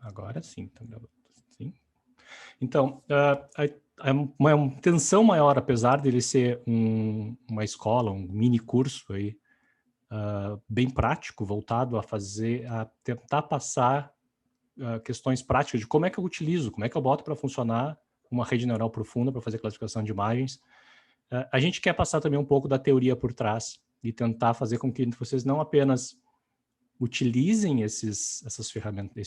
Agora sim, tá gravando. Sim. Então, uma tensão maior, apesar dele ser uma escola, um mini curso aí, bem prático, voltado a tentar passar questões práticas de como é que eu utilizo, como é que eu boto para funcionar uma rede neural profunda para fazer classificação de imagens. A gente quer passar também um pouco da teoria por trás e tentar fazer com que vocês não apenas utilizem esse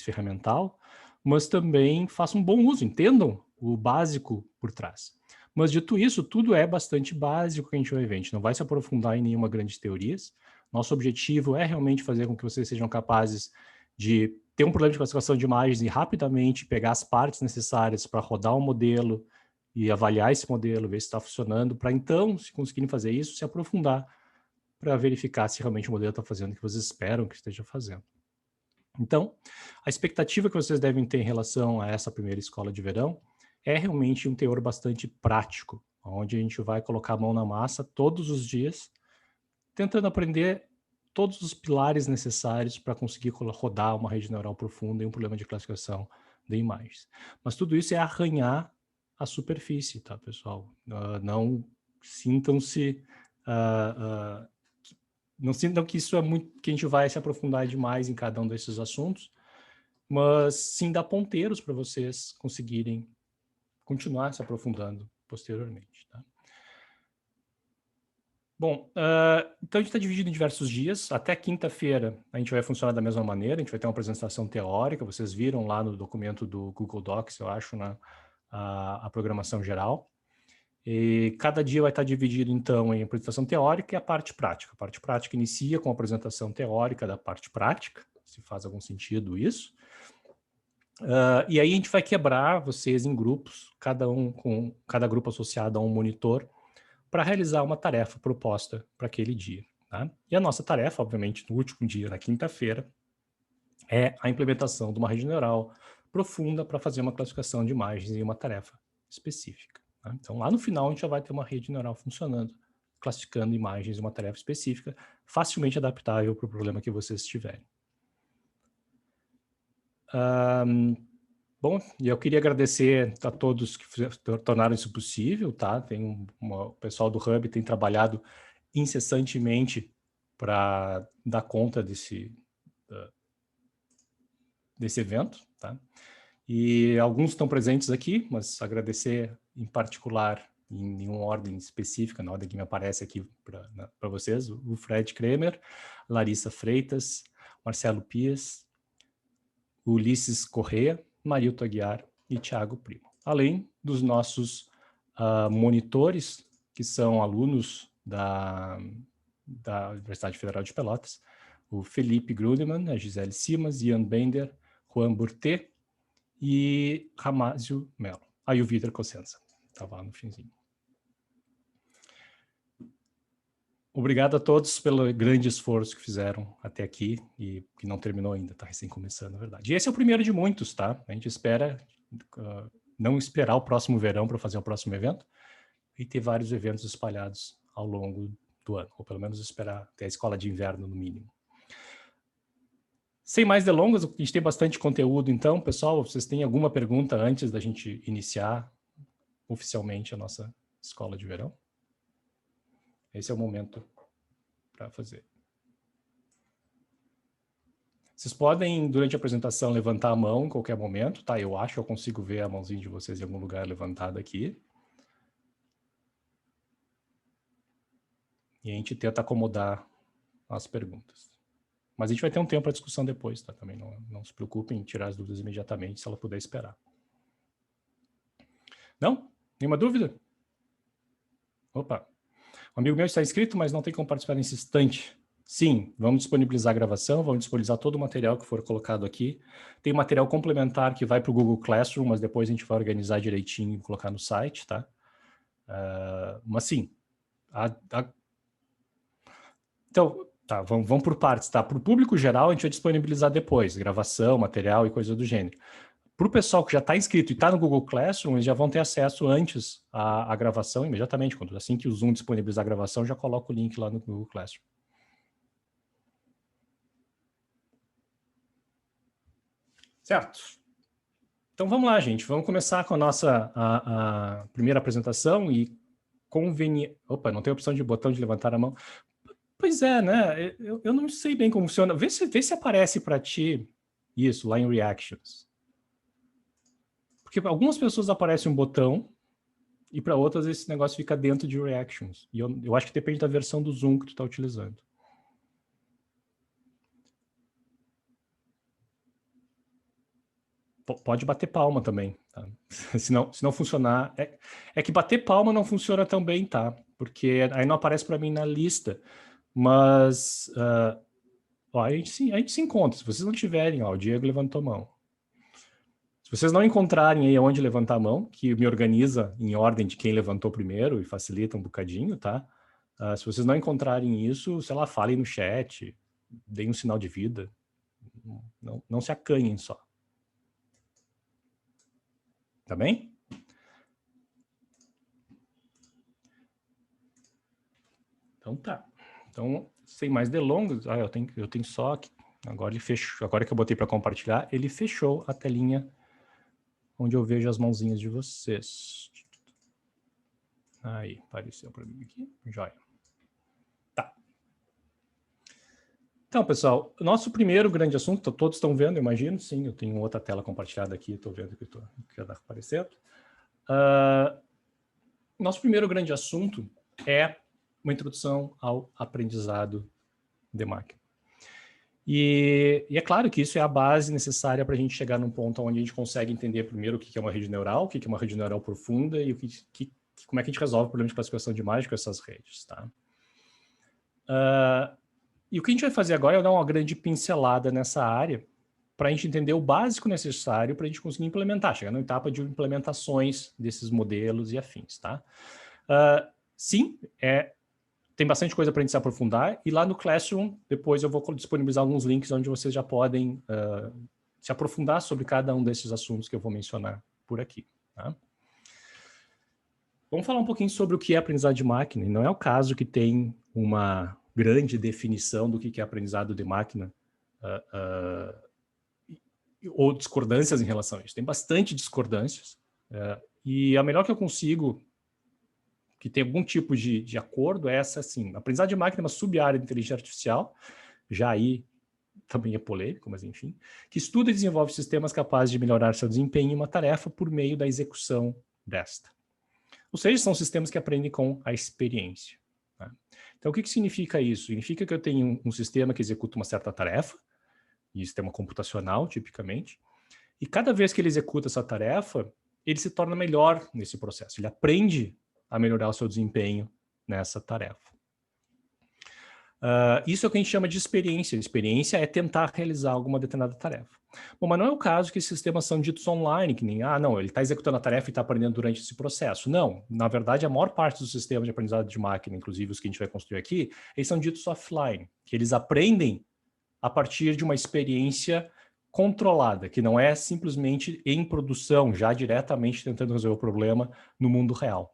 ferramental, mas também façam um bom uso, entendam o básico por trás. Mas, dito isso, tudo é bastante básico que a gente vai ver. A gente não vai se aprofundar em nenhuma grande teorias. Nosso objetivo é realmente fazer com que vocês sejam capazes de ter um problema de classificação de imagens e rapidamente pegar as partes necessárias para rodar um modelo e avaliar esse modelo, ver se está funcionando, para então, se conseguirem fazer isso, se aprofundar para verificar se realmente o modelo está fazendo o que vocês esperam que esteja fazendo. Então, a expectativa que vocês devem ter em relação a essa primeira escola de verão é realmente um teor bastante prático, onde a gente vai colocar a mão na massa todos os dias, tentando aprender todos os pilares necessários para conseguir rodar uma rede neural profunda em um problema de classificação de imagens. Mas tudo isso é arranhar a superfície, tá, pessoal? Não sintam-se... não sintam que isso é muito, que a gente vai se aprofundar demais em cada um desses assuntos, mas sim dar ponteiros para vocês conseguirem continuar se aprofundando posteriormente. Tá? Bom, então a gente está dividido em diversos dias. Até quinta-feira a gente vai funcionar da mesma maneira, a gente vai ter uma apresentação teórica, vocês viram lá no documento do Google Docs, eu acho, a programação geral. E cada dia vai estar dividido, então, em apresentação teórica e a parte prática. A parte prática inicia com a apresentação teórica da parte prática, se faz algum sentido isso. E aí a gente vai quebrar vocês em grupos, cada grupo associado a um monitor, para realizar uma tarefa proposta para aquele dia. Tá? E a nossa tarefa, obviamente, no último dia, na quinta-feira, é a implementação de uma rede neural profunda para fazer uma classificação de imagens em uma tarefa específica. Tá? Então, lá no final, a gente já vai ter uma rede neural funcionando, classificando imagens em uma tarefa específica, facilmente adaptável para o problema que vocês tiverem. Bom, e eu queria agradecer a todos que tornaram isso possível, tá? O pessoal do Hub tem trabalhado incessantemente para dar conta desse evento, tá? E alguns estão presentes aqui, mas agradecer em particular, em uma ordem específica, na ordem que me aparece aqui para vocês, o Fred Kremer, Larissa Freitas, Marcelo Pias, Ulisses Corrêa, Marilto Aguiar e Thiago Primo. Além dos nossos monitores, que são alunos da Universidade Federal de Pelotas, o Felipe Grunemann, a Gisele Simas, Ian Bender, Juan Burté e Ramásio Melo. Aí o Vitor Cossenza, estava lá no finzinho. Obrigado a todos pelo grande esforço que fizeram até aqui e que não terminou ainda, está recém começando, na verdade. E esse é o primeiro de muitos, tá? A gente espera não esperar o próximo verão para fazer o próximo evento e ter vários eventos espalhados ao longo do ano, ou pelo menos esperar ter a escola de inverno no mínimo. Sem mais delongas, a gente tem bastante conteúdo, então, pessoal, vocês têm alguma pergunta antes da gente iniciar oficialmente a nossa escola de verão? Esse é o momento para fazer. Vocês podem, durante a apresentação, levantar a mão em qualquer momento, tá? Eu acho que eu consigo ver a mãozinha de vocês em algum lugar levantada aqui. E a gente tenta acomodar as perguntas. Mas a gente vai ter um tempo para discussão depois, tá? Também não se preocupem em tirar as dúvidas imediatamente, se ela puder esperar. Não? Nenhuma dúvida? Opa. Um amigo meu está inscrito, mas não tem como participar nesse instante. Sim, vamos disponibilizar a gravação, vamos disponibilizar todo o material que for colocado aqui. Tem material complementar que vai para o Google Classroom, mas depois a gente vai organizar direitinho e colocar no site, tá? Mas sim. Então, tá, vamos por partes, tá? Para o público geral, a gente vai disponibilizar depois, gravação, material e coisa do gênero. Para o pessoal que já está inscrito e está no Google Classroom, eles já vão ter acesso antes à gravação, imediatamente. Assim que o Zoom disponibilizar a gravação, já coloca o link lá no Google Classroom. Certo. Então vamos lá, gente. Vamos começar com a nossa a primeira apresentação e Opa, não tem opção de botão de levantar a mão. Pois é, né? Eu não sei bem como funciona. Vê se aparece para ti isso lá em Reactions. Porque para algumas pessoas aparece um botão e para outras esse negócio fica dentro de Reactions. E eu acho que depende da versão do Zoom que tu está utilizando. Pode bater palma também, tá? Se não funcionar... É que bater palma não funciona tão bem, tá? Porque aí não aparece para mim na lista. Mas ó, a gente se encontra. Se vocês não tiverem, ó, o Diego levantou a mão. Se vocês não encontrarem aí onde levantar a mão, que me organiza em ordem de quem levantou primeiro e facilita um bocadinho, tá? Se vocês não encontrarem isso, sei lá, falem no chat, deem um sinal de vida. Não se acanhem só. Tá bem? Então tá. Então, sem mais delongas, eu tenho só aqui. Agora ele fechou. Agora que eu botei para compartilhar, ele fechou a telinha onde eu vejo as mãozinhas de vocês. Aí, apareceu para mim aqui. Joia. Tá. Então, pessoal, nosso primeiro grande assunto, todos estão vendo, eu imagino. Sim, eu tenho outra tela compartilhada aqui, estou vendo que já está aparecendo. Nosso primeiro grande assunto é uma introdução ao aprendizado de máquina. E é claro que isso é a base necessária para a gente chegar num ponto onde a gente consegue entender primeiro o que é uma rede neural, o que é uma rede neural profunda e como é que a gente resolve o problema de classificação de imagem com essas redes. Tá? E o que a gente vai fazer agora é dar uma grande pincelada nessa área para a gente entender o básico necessário para a gente conseguir implementar, chegar na etapa de implementações desses modelos e afins. Tá? Sim, tem bastante coisa para a gente se aprofundar, e lá no Classroom, depois eu vou disponibilizar alguns links onde vocês já podem se aprofundar sobre cada um desses assuntos que eu vou mencionar por aqui. Tá? Vamos falar um pouquinho sobre o que é aprendizado de máquina, e não é o caso que tem uma grande definição do que é aprendizado de máquina, ou discordâncias em relação a isso. Tem bastante discordâncias, e a melhor que eu consigo que tem algum tipo de acordo é essa, assim, aprendizado de máquina é uma sub-área de inteligência artificial, já aí também é polêmico, mas enfim, que estuda e desenvolve sistemas capazes de melhorar seu desempenho em uma tarefa por meio da execução desta. Ou seja, são sistemas que aprendem com a experiência. Tá? Então, o que significa isso? Significa que eu tenho um sistema que executa uma certa tarefa, e sistema computacional, tipicamente, e cada vez que ele executa essa tarefa, ele se torna melhor nesse processo, ele aprende a melhorar o seu desempenho nessa tarefa. Isso é o que a gente chama de experiência. Experiência é tentar realizar alguma determinada tarefa. Bom, mas não é o caso que esses sistemas são ditos online, que nem, não, ele está executando a tarefa e está aprendendo durante esse processo. Não, na verdade, a maior parte dos sistemas de aprendizado de máquina, inclusive os que a gente vai construir aqui, eles são ditos offline, que eles aprendem a partir de uma experiência controlada, que não é simplesmente em produção, já diretamente tentando resolver o problema no mundo real.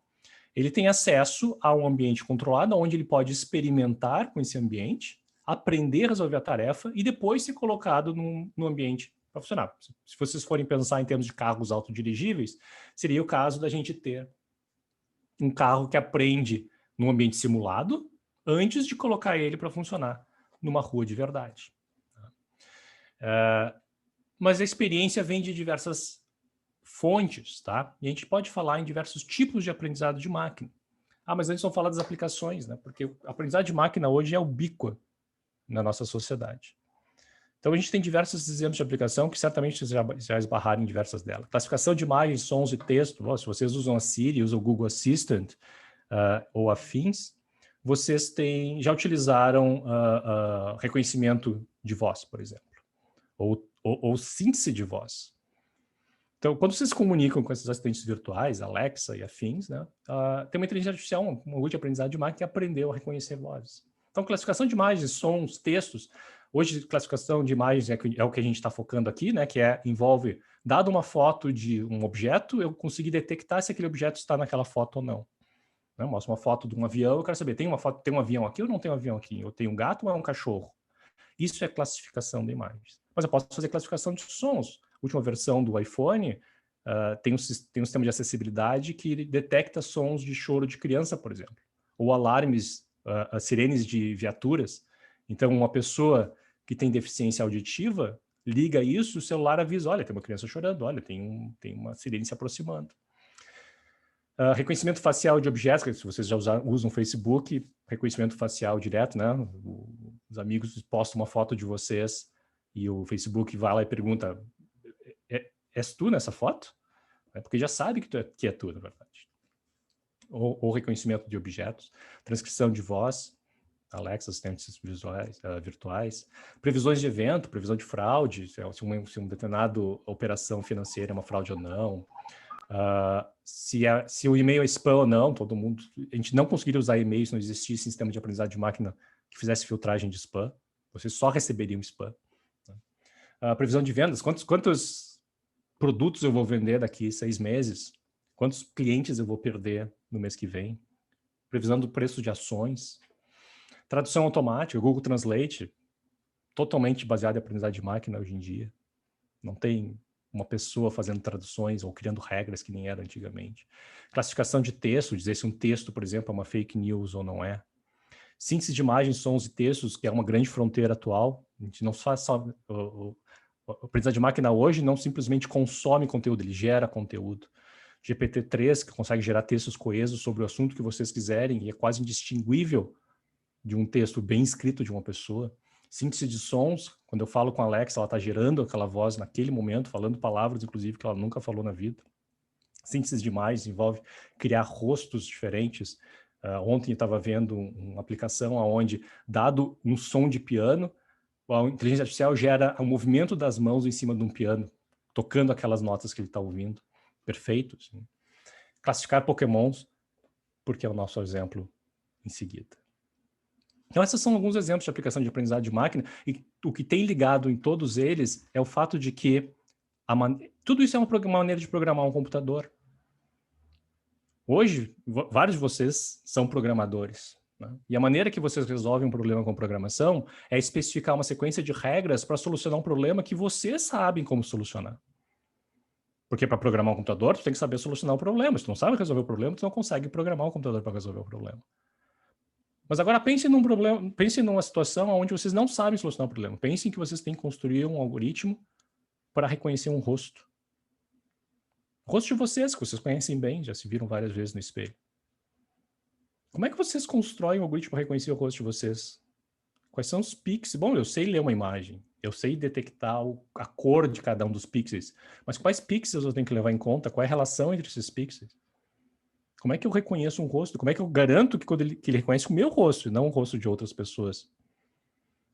Ele tem acesso a um ambiente controlado, onde ele pode experimentar com esse ambiente, aprender a resolver a tarefa e depois ser colocado no ambiente para funcionar. Se vocês forem pensar em termos de carros autodirigíveis, seria o caso da gente ter um carro que aprende num ambiente simulado antes de colocar ele para funcionar numa rua de verdade. Mas a experiência vem de diversas fontes, tá? E a gente pode falar em diversos tipos de aprendizado de máquina. Mas antes vamos falar das aplicações, né? Porque o aprendizado de máquina hoje é ubíquo na nossa sociedade. Então a gente tem diversos exemplos de aplicação que certamente vocês já esbarraram em diversas delas. Classificação de imagens, sons e texto. Se vocês usam a Siri, usam o Google Assistant ou afins, vocês já utilizaram reconhecimento de voz, por exemplo, ou síntese de voz. Então, quando vocês se comunicam com esses assistentes virtuais, Alexa e afins, né, tem uma inteligência artificial, um algoritmo de aprendizado de máquina que aprendeu a reconhecer vozes. Então, classificação de imagens, sons, textos. Hoje, classificação de imagens é o que a gente está focando aqui, né, que envolve, dado uma foto de um objeto, eu conseguir detectar se aquele objeto está naquela foto ou não. Mostra uma foto de um avião, eu quero saber, tem um avião aqui ou não tem um avião aqui? Eu tenho um gato ou é um cachorro? Isso é classificação de imagens. Mas eu posso fazer classificação de sons. A última versão do iPhone tem um sistema de acessibilidade que detecta sons de choro de criança, por exemplo, ou alarmes, sirenes de viaturas. Então, uma pessoa que tem deficiência auditiva liga isso, o celular avisa, olha, tem uma criança chorando, olha, tem uma sirene se aproximando. Reconhecimento facial de objetos, se vocês já usam o Facebook, reconhecimento facial direto, né? Os amigos postam uma foto de vocês e o Facebook vai lá e pergunta, és tu nessa foto? Porque já sabe que é tu, na verdade. Ou reconhecimento de objetos, transcrição de voz, Alexa, assistentes virtuais, previsões de evento, previsão de fraude, se uma determinada operação financeira é uma fraude ou não, se o e-mail é spam ou não, a gente não conseguiria usar e-mail se não existisse sistema de aprendizado de máquina que fizesse filtragem de spam, vocês só receberiam spam. Né? Previsão de vendas, quantos produtos eu vou vender daqui 6 meses, quantos clientes eu vou perder no mês que vem, previsão do preço de ações, tradução automática, Google Translate, totalmente baseado em aprendizado de máquina hoje em dia. Não tem uma pessoa fazendo traduções ou criando regras que nem era antigamente. Classificação de texto, dizer se um texto, por exemplo, é uma fake news ou não é. Síntese de imagens, sons e textos, que é uma grande fronteira atual. A gente não faz só... O aprendizado de máquina hoje não simplesmente consome conteúdo, ele gera conteúdo. GPT-3, que consegue gerar textos coesos sobre o assunto que vocês quiserem e é quase indistinguível de um texto bem escrito de uma pessoa. Síntese de sons, quando eu falo com a Alexa, ela está gerando aquela voz naquele momento, falando palavras, inclusive, que ela nunca falou na vida. Síntese de imagens envolve criar rostos diferentes. Ontem eu estava vendo uma aplicação onde, dado um som de piano, a inteligência artificial gera o movimento das mãos em cima de um piano, tocando aquelas notas que ele está ouvindo. Perfeito. Assim. Classificar pokémons, porque é o nosso exemplo em seguida. Então, esses são alguns exemplos de aplicação de aprendizado de máquina, e o que tem ligado em todos eles é o fato de que tudo isso é uma maneira de programar um computador. Hoje, vários de vocês são programadores, né? E a maneira que vocês resolvem um problema com programação é especificar uma sequência de regras para solucionar um problema que vocês sabem como solucionar. Porque para programar um computador, tu tem que saber solucionar o problema. Se tu não sabe resolver o problema, tu não consegue programar um computador para resolver o problema. Mas agora pense numa situação onde vocês não sabem solucionar o problema. Pensem que vocês têm que construir um algoritmo para reconhecer um rosto. O rosto de vocês, que vocês conhecem bem, já se viram várias vezes no espelho. Como é que vocês constroem um algoritmo para reconhecer o rosto de vocês? Quais são os pixels? Bom, eu sei ler uma imagem, eu sei detectar a cor de cada um dos pixels, mas quais pixels eu tenho que levar em conta? Qual é a relação entre esses pixels? Como é que eu reconheço um rosto? Como é que eu garanto que ele reconhece o meu rosto e não o rosto de outras pessoas?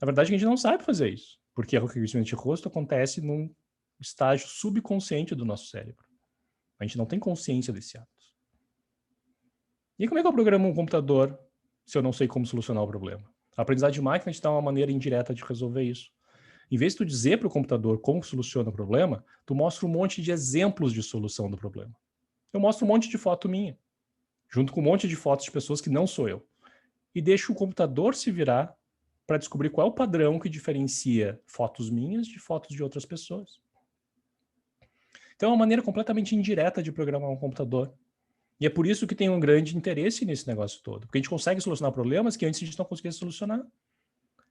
Na verdade, a gente não sabe fazer isso, porque o reconhecimento de rosto acontece num estágio subconsciente do nosso cérebro. A gente não tem consciência desse ato. E como é que eu programo um computador se eu não sei como solucionar o problema? A aprendizagem de máquina te dá uma maneira indireta de resolver isso. Em vez de tu dizer para o computador como soluciona o problema, tu mostra um monte de exemplos de solução do problema. Eu mostro um monte de foto minha, junto com um monte de fotos de pessoas que não sou eu. E deixo o computador se virar para descobrir qual é o padrão que diferencia fotos minhas de fotos de outras pessoas. Então é uma maneira completamente indireta de programar um computador. E é por isso que tem um grande interesse nesse negócio todo. Porque a gente consegue solucionar problemas que antes a gente não conseguia solucionar.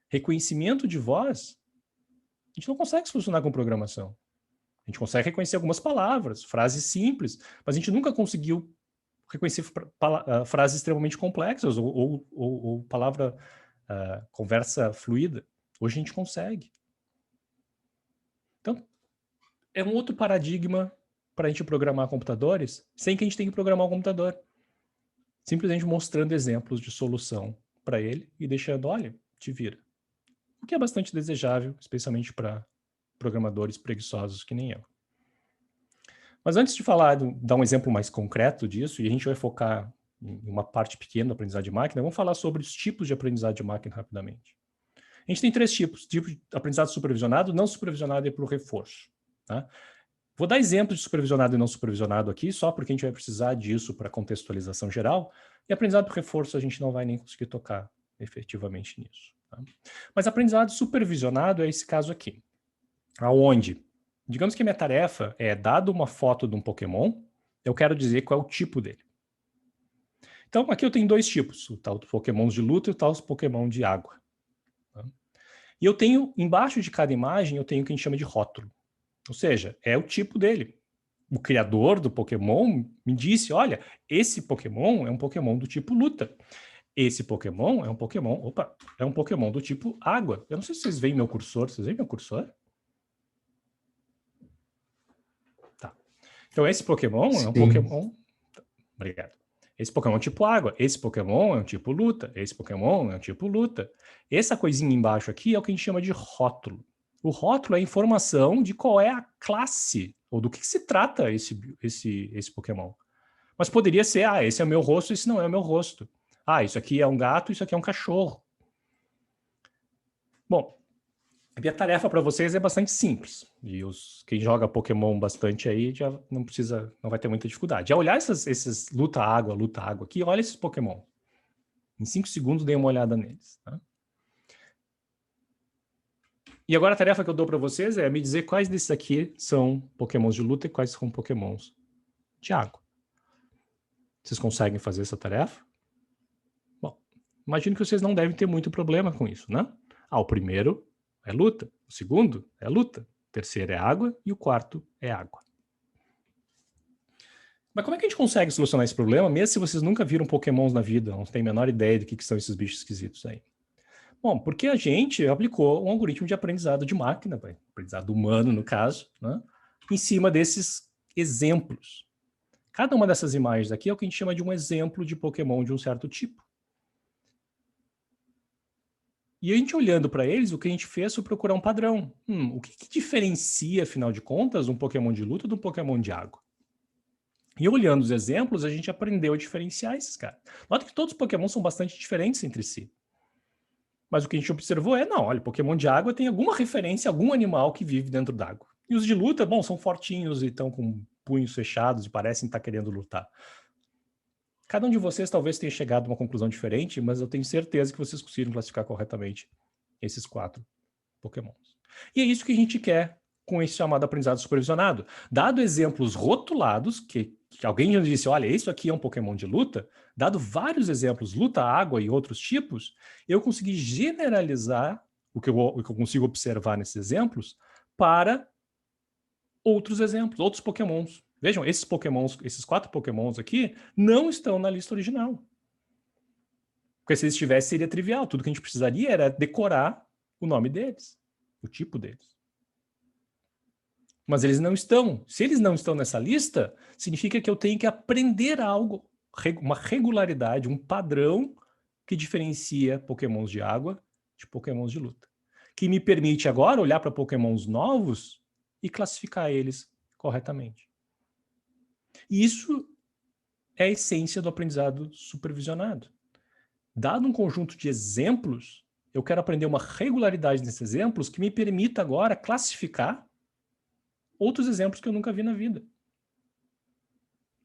Reconhecimento de voz, a gente não consegue solucionar com programação. A gente consegue reconhecer algumas palavras, frases simples, mas a gente nunca conseguiu reconhecer frases extremamente complexas ou palavra, conversa fluida. Hoje a gente consegue. Então, é um outro paradigma para a gente programar computadores sem que a gente tenha que programar o computador. Simplesmente mostrando exemplos de solução para ele e deixando, olha, te vira. O que é bastante desejável, especialmente para programadores preguiçosos que nem eu. Mas antes de dar um exemplo mais concreto disso, e a gente vai focar em uma parte pequena da aprendizagem de máquina, vamos falar sobre os tipos de aprendizagem de máquina rapidamente. A gente tem 3 tipos. Tipo de aprendizado supervisionado, não supervisionado e para o reforço. Tá? Vou dar exemplos de supervisionado e não supervisionado aqui, só porque a gente vai precisar disso para contextualização geral, e aprendizado por reforço a gente não vai nem conseguir tocar efetivamente nisso. Tá? Mas aprendizado supervisionado é esse caso aqui, aonde Digamos que a minha tarefa é, dado uma foto de um Pokémon, eu quero dizer qual é o tipo dele. Então, aqui eu tenho dois tipos, o tal dos Pokémons de luta e o tal dos Pokémon de água. Tá? E eu tenho, embaixo de cada imagem, eu tenho o que a gente chama de rótulo. Ou seja, é o tipo dele. O criador do Pokémon me disse, olha, esse Pokémon é um Pokémon do tipo luta. Esse Pokémon é um Pokémon, é um Pokémon do tipo água. Eu não sei se vocês veem meu cursor, vocês veem meu cursor? Tá. Então esse Pokémon é um Sim. Pokémon... Obrigado. Esse Pokémon é um tipo água, esse Pokémon é um tipo luta, esse Pokémon é um tipo luta. Essa coisinha embaixo aqui é o que a gente chama de rótulo. O rótulo é a informação de qual é a classe, ou do que se trata esse Pokémon. Mas poderia ser, esse é o meu rosto, esse não é o meu rosto. Isso aqui é um gato, isso aqui é um cachorro. Bom, a minha tarefa para vocês é bastante simples. E quem joga Pokémon bastante aí já não vai ter muita dificuldade. Já olhar esses luta-água aqui, olha esses Pokémon. Em 5 segundos, dei uma olhada neles. Tá? E agora a tarefa que eu dou para vocês é me dizer quais desses aqui são Pokémons de luta e quais são Pokémons de água. Vocês conseguem fazer essa tarefa? Bom, imagino que vocês não devem ter muito problema com isso, né? O primeiro é luta, o segundo é luta, o terceiro é água e o quarto é água. Mas como é que a gente consegue solucionar esse problema, mesmo se vocês nunca viram Pokémons na vida, não têm a menor ideia do que são esses bichos esquisitos aí? Bom, porque a gente aplicou um algoritmo de aprendizado de máquina, aprendizado humano no caso, né, em cima desses exemplos. Cada uma dessas imagens aqui é o que a gente chama de um exemplo de Pokémon de um certo tipo. E a gente olhando para eles, o que a gente fez foi procurar um padrão. O que diferencia, afinal de contas, um Pokémon de luta de um Pokémon de água? E olhando os exemplos, a gente aprendeu a diferenciar esses caras. Nota que todos os Pokémon são bastante diferentes entre si. Mas o que a gente observou é, não, olha, Pokémon de água tem alguma referência a algum animal que vive dentro d'água. E os de luta, bom, são fortinhos e estão com punhos fechados e parecem estar querendo lutar. Cada um de vocês talvez tenha chegado a uma conclusão diferente, mas eu tenho certeza que vocês conseguiram classificar corretamente esses 4 Pokémons. E é isso que a gente quer com esse chamado aprendizado supervisionado. Dado exemplos rotulados, que alguém já disse, olha, isso aqui é um Pokémon de luta, dado vários exemplos, luta, água e outros tipos, eu consegui generalizar o que eu consigo observar nesses exemplos para outros exemplos, outros Pokémons. Vejam, esses 4 Pokémons aqui, não estão na lista original. Porque se eles estivessem, seria trivial. Tudo que a gente precisaria era decorar o nome deles, o tipo deles. Mas eles não estão. Se eles não estão nessa lista, significa que eu tenho que aprender algo, uma regularidade, um padrão que diferencia Pokémons de água de Pokémons de luta. Que me permite agora olhar para Pokémons novos e classificar eles corretamente. E isso é a essência do aprendizado supervisionado. Dado um conjunto de exemplos, eu quero aprender uma regularidade nesses exemplos que me permita agora classificar outros exemplos que eu nunca vi na vida.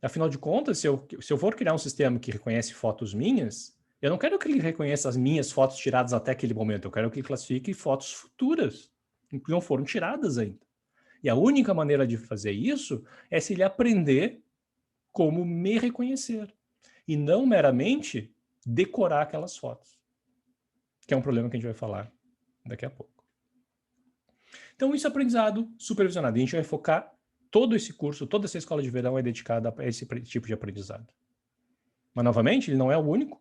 Afinal de contas, se eu for criar um sistema que reconhece fotos minhas, eu não quero que ele reconheça as minhas fotos tiradas até aquele momento, eu quero que ele classifique fotos futuras, que não foram tiradas ainda. E a única maneira de fazer isso é se ele aprender como me reconhecer, e não meramente decorar aquelas fotos, que é um problema que a gente vai falar daqui a pouco. Então, isso é aprendizado supervisionado. A gente vai focar todo esse curso, toda essa escola de verão é dedicada a esse tipo de aprendizado. Mas, novamente, ele não é o único.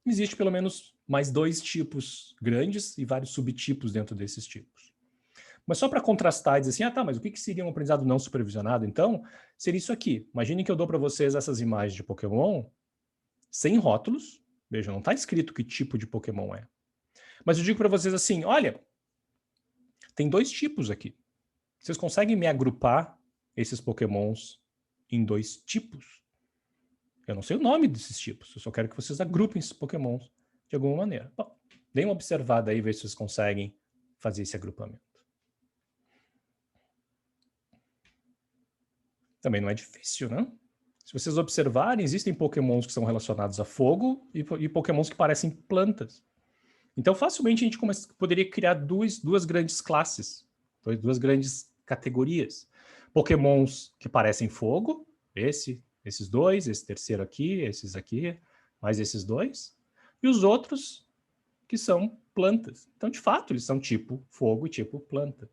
Existe pelo menos mais 2 tipos grandes e vários subtipos dentro desses tipos. Mas só para contrastar e dizer assim, mas o que seria um aprendizado não supervisionado, então? Seria isso aqui. Imaginem que eu dou para vocês essas imagens de Pokémon sem rótulos. Veja, não está escrito que tipo de Pokémon é. Mas eu digo para vocês assim, olha, tem 2 tipos aqui. Vocês conseguem me agrupar esses Pokémons em 2 tipos? Eu não sei o nome desses tipos, eu só quero que vocês agrupem esses Pokémons de alguma maneira. Bom, deem uma observada aí, ver se vocês conseguem fazer esse agrupamento. Também não é difícil, né? Se vocês observarem, existem Pokémons que são relacionados a fogo e Pokémons que parecem plantas. Então, facilmente a gente poderia criar duas grandes classes, 2 grandes categorias. Pokémons que parecem fogo, esses dois, esse terceiro aqui, esses aqui, mais esses dois, e os outros que são plantas. Então, de fato, eles são tipo fogo e tipo planta.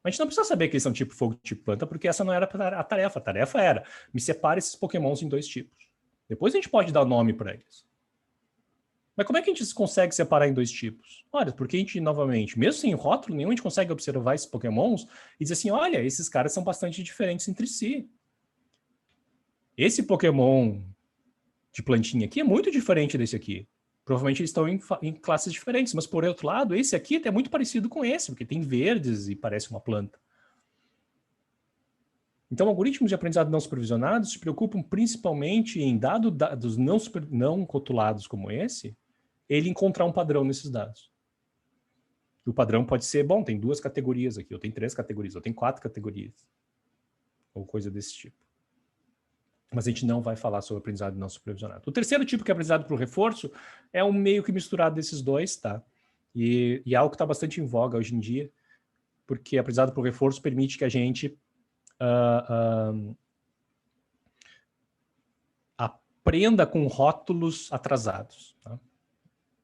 A gente não precisa saber que eles são tipo fogo e tipo planta, porque essa não era a tarefa. A tarefa era, me separe esses pokémons em 2 tipos. Depois a gente pode dar nome para eles. Mas como é que a gente consegue separar em 2 tipos? Olha, porque a gente, novamente, mesmo sem rótulo nenhum, a gente consegue observar esses pokémons e dizer assim, olha, esses caras são bastante diferentes entre si. Esse pokémon de plantinha aqui é muito diferente desse aqui. Provavelmente eles estão em classes diferentes, mas por outro lado, esse aqui é muito parecido com esse, porque tem verdes e parece uma planta. Então, algoritmos de aprendizado não supervisionados se preocupam principalmente em dados não rotulados como esse, ele encontrar um padrão nesses dados. E o padrão pode ser, bom, tem 2 categorias aqui, ou tem 3 categorias, ou tem 4 categorias, ou coisa desse tipo. Mas a gente não vai falar sobre aprendizado não supervisionado. O terceiro tipo, que é aprendizado por reforço, é um meio que misturado desses dois, tá? E é algo que está bastante em voga hoje em dia, porque aprendizado por reforço permite que a gente aprenda com rótulos atrasados, tá?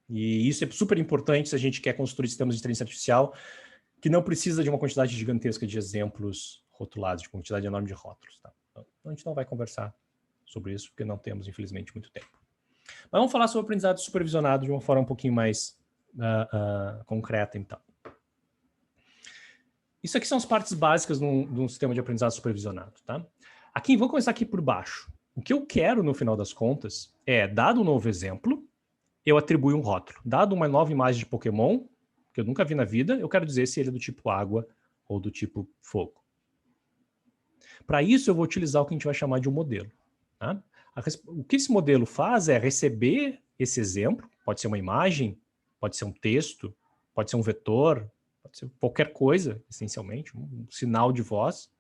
E isso é super importante se a gente quer construir sistemas de inteligência artificial que não precisa de uma quantidade gigantesca de exemplos rotulados, de quantidade enorme de rótulos, tá? Então, a gente não vai conversar sobre isso, porque não temos, infelizmente, muito tempo. Mas vamos falar sobre aprendizado supervisionado de uma forma um pouquinho mais concreta, então. Isso aqui são as partes básicas de um sistema de aprendizado supervisionado, tá? Aqui, vou começar aqui por baixo. O que eu quero, no final das contas, é, dado um novo exemplo, eu atribuo um rótulo. Dado uma nova imagem de Pokémon, que eu nunca vi na vida, eu quero dizer se ele é do tipo água ou do tipo fogo. Para isso, eu vou utilizar o que a gente vai chamar de um modelo. Tá? O que esse modelo faz é receber esse exemplo, pode ser uma imagem, pode ser um texto, pode ser um vetor, pode ser qualquer coisa, essencialmente, um sinal de voz,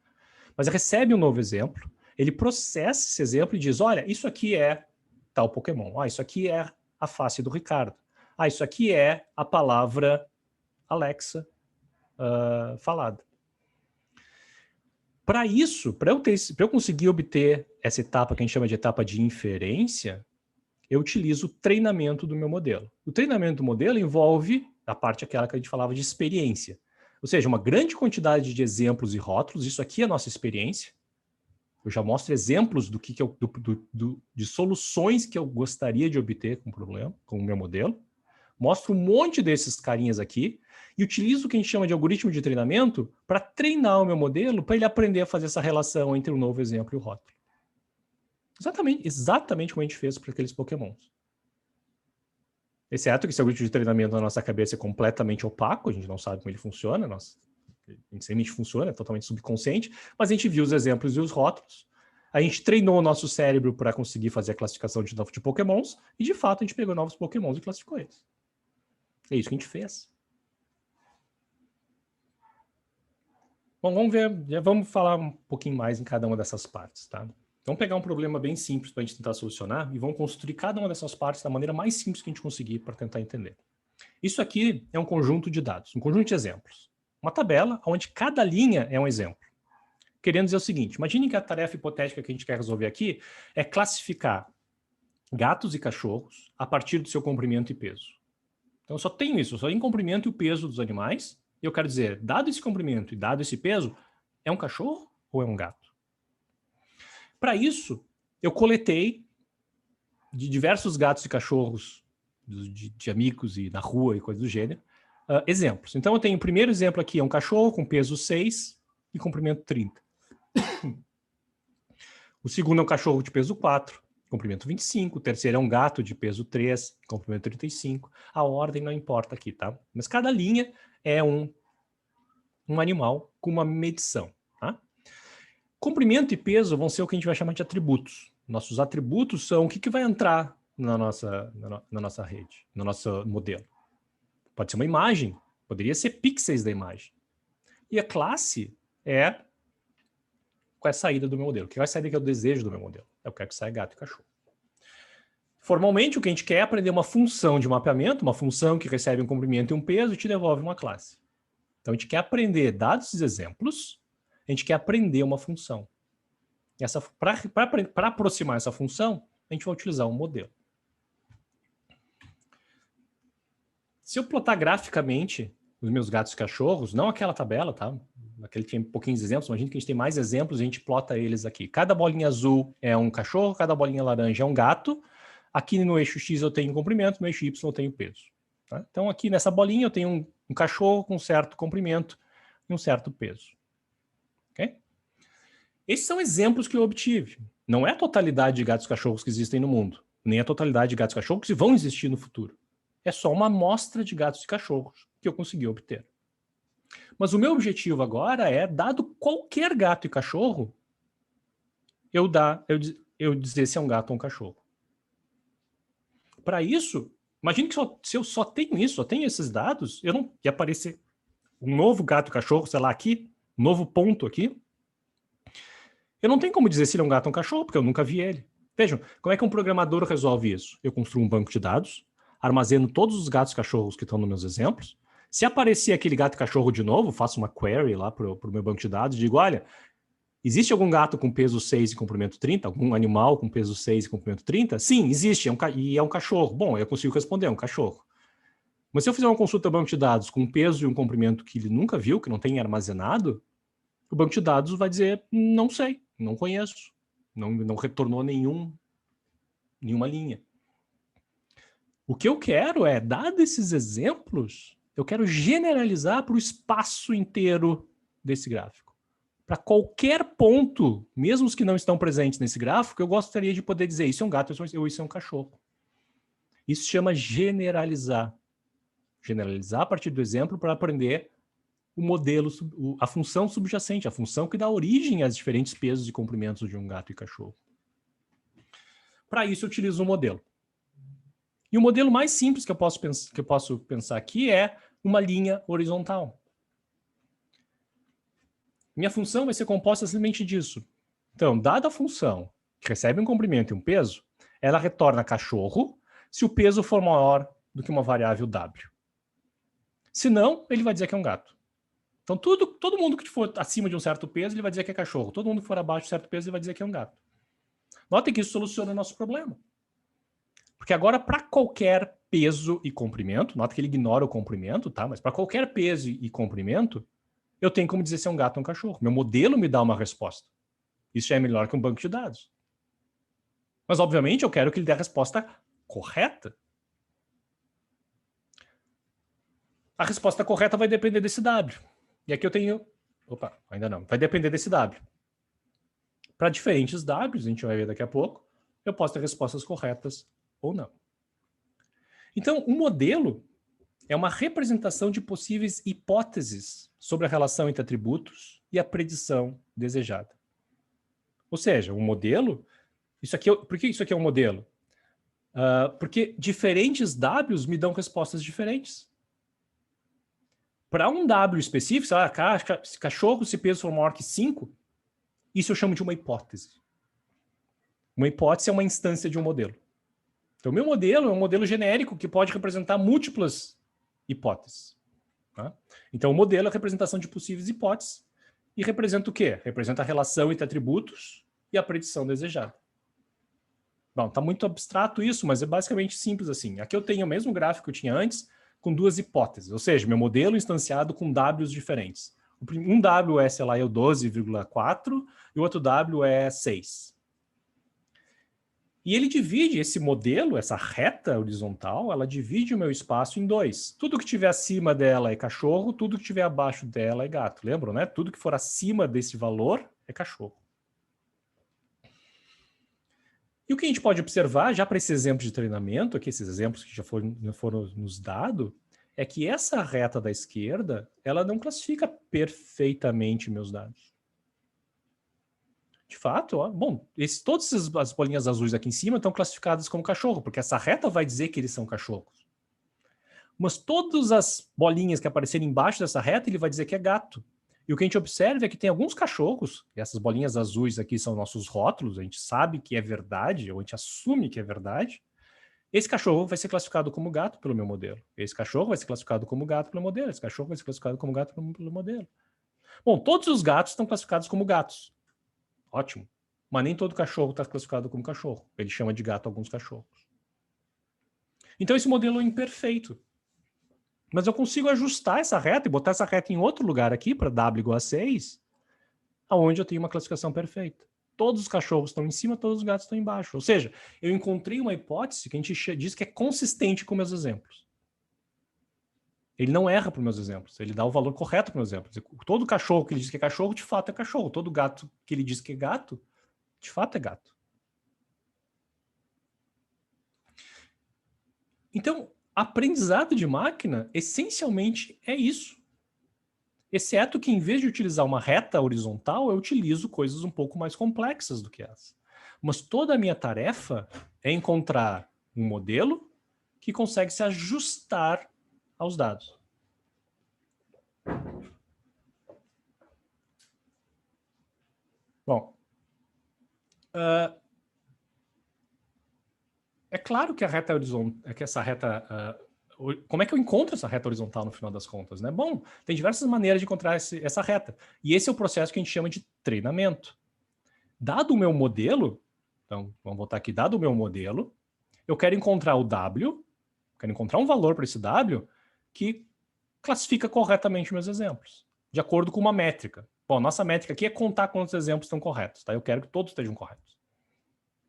mas recebe um novo exemplo, ele processa esse exemplo e diz, olha, isso aqui é tal Pokémon, isso aqui é a face do Ricardo, isso aqui é a palavra Alexa falada. Para isso, para eu conseguir obter essa etapa que a gente chama de etapa de inferência, eu utilizo o treinamento do meu modelo. O treinamento do modelo envolve a parte aquela que a gente falava de experiência. Ou seja, uma grande quantidade de exemplos e rótulos, isso aqui é a nossa experiência. Eu já mostro exemplos de soluções que eu gostaria de obter com o problema, com o meu modelo. Mostro um monte desses carinhas aqui e utilizo o que a gente chama de algoritmo de treinamento para treinar o meu modelo, para ele aprender a fazer essa relação entre o novo exemplo e o rótulo. Exatamente como a gente fez para aqueles Pokémons. Exceto que esse algoritmo de treinamento na nossa cabeça é completamente opaco, a gente não sabe como ele funciona, a gente simplesmente funciona, é totalmente subconsciente, mas a gente viu os exemplos e os rótulos, a gente treinou o nosso cérebro para conseguir fazer a classificação de Pokémons, e de fato a gente pegou novos Pokémons e classificou eles. É isso que a gente fez. Bom, vamos ver, já vamos falar um pouquinho mais em cada uma dessas partes, tá? Vamos pegar um problema bem simples para a gente tentar solucionar e vamos construir cada uma dessas partes da maneira mais simples que a gente conseguir para tentar entender. Isso aqui é um conjunto de dados, um conjunto de exemplos. Uma tabela onde cada linha é um exemplo. Querendo dizer o seguinte, imagine que a tarefa hipotética que a gente quer resolver aqui é classificar gatos e cachorros a partir do seu comprimento e peso. Então, eu só tenho isso, eu só tenho comprimento e o peso dos animais, e eu quero dizer, dado esse comprimento e dado esse peso, é um cachorro ou é um gato? Para isso, eu coletei de diversos gatos e cachorros, de amigos e na rua e coisas do gênero, exemplos. Então, eu tenho o primeiro exemplo aqui, é um cachorro com peso 6 e comprimento 30. O segundo é um cachorro de peso 4, comprimento 25. O terceiro é um gato de peso 3, comprimento 35. A ordem não importa aqui, tá? Mas cada linha é um animal com uma medição, tá? Comprimento e peso vão ser o que a gente vai chamar de atributos. Nossos atributos são o que vai entrar na nossa rede, no nosso modelo. Pode ser uma imagem, poderia ser pixels da imagem. E a classe é qual é a saída do meu modelo. O que vai sair daqui é o desejo do meu modelo. Eu quero que saia gato e cachorro. Formalmente, o que a gente quer é aprender uma função de mapeamento, uma função que recebe um comprimento e um peso e te devolve uma classe. Então, a gente quer aprender, dados esses exemplos, A gente quer aprender uma função. Para aproximar essa função, a gente vai utilizar um modelo. Se eu plotar graficamente os meus gatos e cachorros, não aquela tabela, tá? Aquele tinha pouquinhos exemplos, imagina que a gente tem mais exemplos, a gente plota eles aqui. Cada bolinha azul é um cachorro, cada bolinha laranja é um gato. Aqui no eixo X eu tenho comprimento, no eixo Y eu tenho peso. Tá? Então aqui nessa bolinha eu tenho um cachorro com um certo comprimento e um certo peso. Okay? Esses são exemplos que eu obtive. Não é a totalidade de gatos e cachorros que existem no mundo, nem a totalidade de gatos e cachorros que vão existir no futuro. É só uma amostra de gatos e cachorros que eu consegui obter. Mas o meu objetivo agora é, dado qualquer gato e cachorro, eu dizer se é um gato ou um cachorro. Para isso, imagine que se eu só tenho isso, só tenho esses dados, eu não ia aparecer um novo gato e cachorro, sei lá, aqui, um novo ponto aqui. Eu não tenho como dizer se ele é um gato ou um cachorro, porque eu nunca vi ele. Vejam, como é que um programador resolve isso? Eu construo um banco de dados, armazeno todos os gatos e cachorros que estão nos meus exemplos. Se aparecer aquele gato e cachorro de novo, faço uma query lá para o meu banco de dados e digo, olha, existe algum gato com peso 6 e comprimento 30? Algum animal com peso 6 e comprimento 30? Sim, existe, e é um cachorro. Bom, eu consigo responder, é um cachorro. Mas se eu fizer uma consulta banco de dados com um peso e um comprimento que ele nunca viu, que não tem armazenado, o banco de dados vai dizer, não sei, não conheço, não retornou nenhuma linha. O que eu quero é, dado esses exemplos, eu quero generalizar para o espaço inteiro desse gráfico. Para qualquer ponto, mesmo os que não estão presentes nesse gráfico, eu gostaria de poder dizer, isso é um gato ou isso é um cachorro. Isso se chama generalizar. Generalizar a partir do exemplo para aprender o modelo, a função subjacente, a função que dá origem às diferentes pesos e comprimentos de um gato e cachorro. Para isso, eu utilizo um modelo. E o modelo mais simples que eu posso pensar aqui é uma linha horizontal. Minha função vai ser composta simplesmente disso. Então, dada a função que recebe um comprimento e um peso, ela retorna cachorro se o peso for maior do que uma variável W. Se não, ele vai dizer que é um gato. Então, todo mundo que for acima de um certo peso, ele vai dizer que é cachorro. Todo mundo que for abaixo de um certo peso, ele vai dizer que é um gato. Notem que isso soluciona o nosso problema. Porque agora, para qualquer peso e comprimento, nota que ele ignora o comprimento, tá? Mas para qualquer peso e comprimento, eu tenho como dizer se é um gato ou um cachorro. Meu modelo me dá uma resposta. Isso já é melhor que um banco de dados. Mas, obviamente, eu quero que ele dê a resposta correta. A resposta correta vai depender desse W. E aqui eu tenho... Opa, ainda não. Vai depender desse W. Para diferentes Ws, a gente vai ver daqui a pouco, eu posso ter respostas corretas ou não. Então, o modelo é uma representação de possíveis hipóteses sobre a relação entre atributos e a predição desejada. Ou seja, um modelo... por que isso aqui é um modelo? Porque diferentes Ws me dão respostas diferentes. Para um W específico, cachorro se peso for maior que 5, isso eu chamo de uma hipótese. Uma hipótese é uma instância de um modelo. Então, o meu modelo é um modelo genérico que pode representar múltiplas hipóteses. Tá? Então, o modelo é a representação de possíveis hipóteses e representa o quê? Representa a relação entre atributos e a predição desejada. Bom, está muito abstrato isso, mas é basicamente simples assim. Aqui eu tenho o mesmo gráfico que eu tinha antes, com duas hipóteses, ou seja, meu modelo instanciado com Ws diferentes. Um W é, sei lá, 12,4 e o outro W é 6. E ele divide esse modelo, essa reta horizontal, ela divide o meu espaço em dois. Tudo que estiver acima dela é cachorro, tudo que estiver abaixo dela é gato. Lembram, né? Tudo que for acima desse valor é cachorro. E o que a gente pode observar, já para esse exemplo de treinamento, aqui, esses exemplos que já foram nos dados, é que essa reta da esquerda, ela não classifica perfeitamente meus dados. De fato, ó, bom, todas as bolinhas azuis aqui em cima estão classificadas como cachorro, porque essa reta vai dizer que eles são cachorros. Mas todas as bolinhas que aparecerem embaixo dessa reta, ele vai dizer que é gato. E o que a gente observa é que tem alguns cachorros, e essas bolinhas azuis aqui são nossos rótulos, a gente sabe que é verdade, ou a gente assume que é verdade. Esse cachorro vai ser classificado como gato pelo meu modelo. Esse cachorro vai ser classificado como gato pelo modelo. Esse cachorro vai ser classificado como gato pelo modelo. Bom, todos os gatos estão classificados como gatos. Ótimo. Mas nem todo cachorro está classificado como cachorro. Ele chama de gato alguns cachorros. Então esse modelo é imperfeito. Mas eu consigo ajustar essa reta e botar essa reta em outro lugar aqui, para W igual a 6, aonde eu tenho uma classificação perfeita. Todos os cachorros estão em cima, todos os gatos estão embaixo. Ou seja, eu encontrei uma hipótese que a gente diz que é consistente com meus exemplos. Ele não erra para os meus exemplos, ele dá o valor correto para os meus exemplos. Todo cachorro que ele diz que é cachorro, de fato é cachorro. Todo gato que ele diz que é gato, de fato é gato. Então, aprendizado de máquina, essencialmente, é isso. Exceto que, em vez de utilizar uma reta horizontal, eu utilizo coisas um pouco mais complexas do que essa. Mas toda a minha tarefa é encontrar um modelo que consegue se ajustar aos dados. Bom, é claro que a reta horizontal, que essa reta, como é que eu encontro essa reta horizontal no final das contas, né? Bom, tem diversas maneiras de encontrar essa reta. E esse é o processo que a gente chama de treinamento. Dado o meu modelo, então vamos voltar aqui, dado o meu modelo, eu quero encontrar o W, quero encontrar um valor para esse W que classifica corretamente meus exemplos, de acordo com uma métrica. Bom, nossa métrica aqui é contar quantos exemplos estão corretos, tá? Eu quero que todos estejam corretos.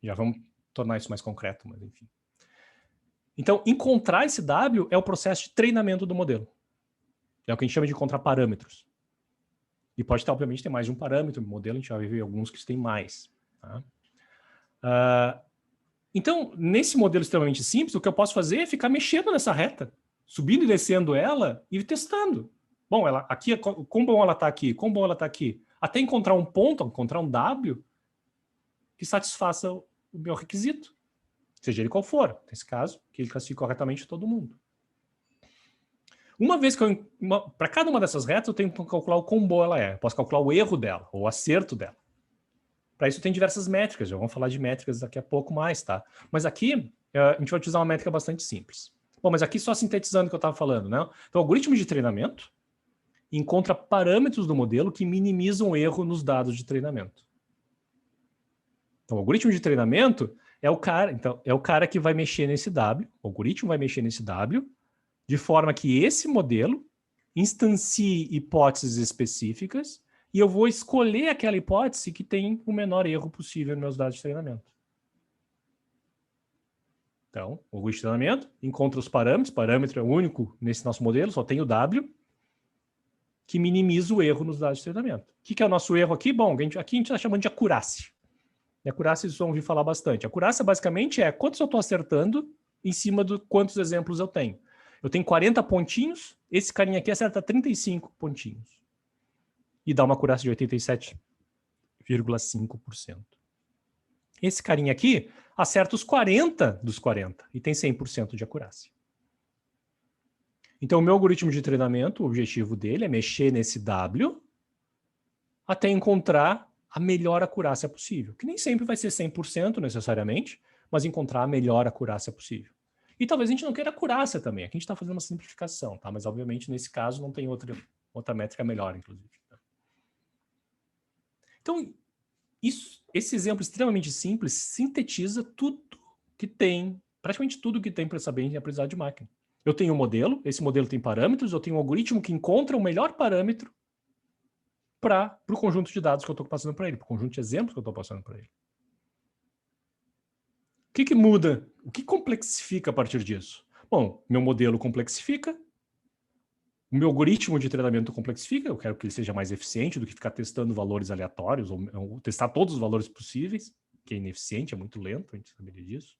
Já vamos tornar isso mais concreto, mas enfim. Então, encontrar esse W é o processo de treinamento do modelo. É o que a gente chama de encontrar parâmetros. E pode ter, obviamente, ter mais de um parâmetro no modelo, a gente vai ver alguns que têm mais. Tá? Então, nesse modelo extremamente simples, o que eu posso fazer é ficar mexendo nessa reta, subindo e descendo ela e testando. Bom, ela aqui, quão bom ela está aqui, quão bom ela está aqui. Até encontrar um ponto, encontrar um W que satisfaça o meu requisito. Seja ele qual for. Nesse caso, que ele classifique corretamente todo mundo. Uma vez que para cada uma dessas retas, eu tenho que calcular o quão boa ela é. Eu posso calcular o erro dela, ou o acerto dela. Para isso tem diversas métricas, já vamos falar de métricas daqui a pouco mais, tá? Mas aqui, a gente vai utilizar uma métrica bastante simples. Bom, mas aqui só sintetizando o que eu estava falando, né? Então, o algoritmo de treinamento encontra parâmetros do modelo que minimizam o erro nos dados de treinamento. Então, o algoritmo de treinamento é o cara que vai mexer nesse W, o algoritmo vai mexer nesse W, de forma que esse modelo instancie hipóteses específicas e eu vou escolher aquela hipótese que tem o menor erro possível nos meus dados de treinamento. Então, o algoritmo de treinamento encontra os parâmetros, parâmetro é o único nesse nosso modelo, só tem o W, que minimiza o erro nos dados de treinamento. O que é o nosso erro aqui? Bom, aqui a gente está chamando de acurácia. E acurácia vocês vão ouvir falar bastante. Acurácia basicamente é quantos eu estou acertando em cima de quantos exemplos eu tenho. Eu tenho 40 pontinhos, esse carinha aqui acerta 35 pontinhos. E dá uma acurácia de 87,5%. Esse carinha aqui acerta os 40 dos 40 e tem 100% de acurácia. Então, o meu algoritmo de treinamento, o objetivo dele é mexer nesse W até encontrar a melhor acurácia possível, que nem sempre vai ser 100% necessariamente, mas encontrar a melhor acurácia possível. E talvez a gente não queira acurácia também, aqui a gente está fazendo uma simplificação, tá? Mas obviamente nesse caso não tem outra métrica melhor, inclusive. Então, esse exemplo extremamente simples sintetiza tudo que tem, praticamente tudo que tem para saber em aprendizado de máquina. Eu tenho um modelo, esse modelo tem parâmetros, eu tenho um algoritmo que encontra o melhor parâmetro para o conjunto de dados que eu estou passando para ele, para o conjunto de exemplos que eu estou passando para ele. O que muda? O que complexifica a partir disso? Bom, meu modelo complexifica, o meu algoritmo de treinamento complexifica, eu quero que ele seja mais eficiente do que ficar testando valores aleatórios, ou testar todos os valores possíveis, que é ineficiente, é muito lento, a gente saberia disso.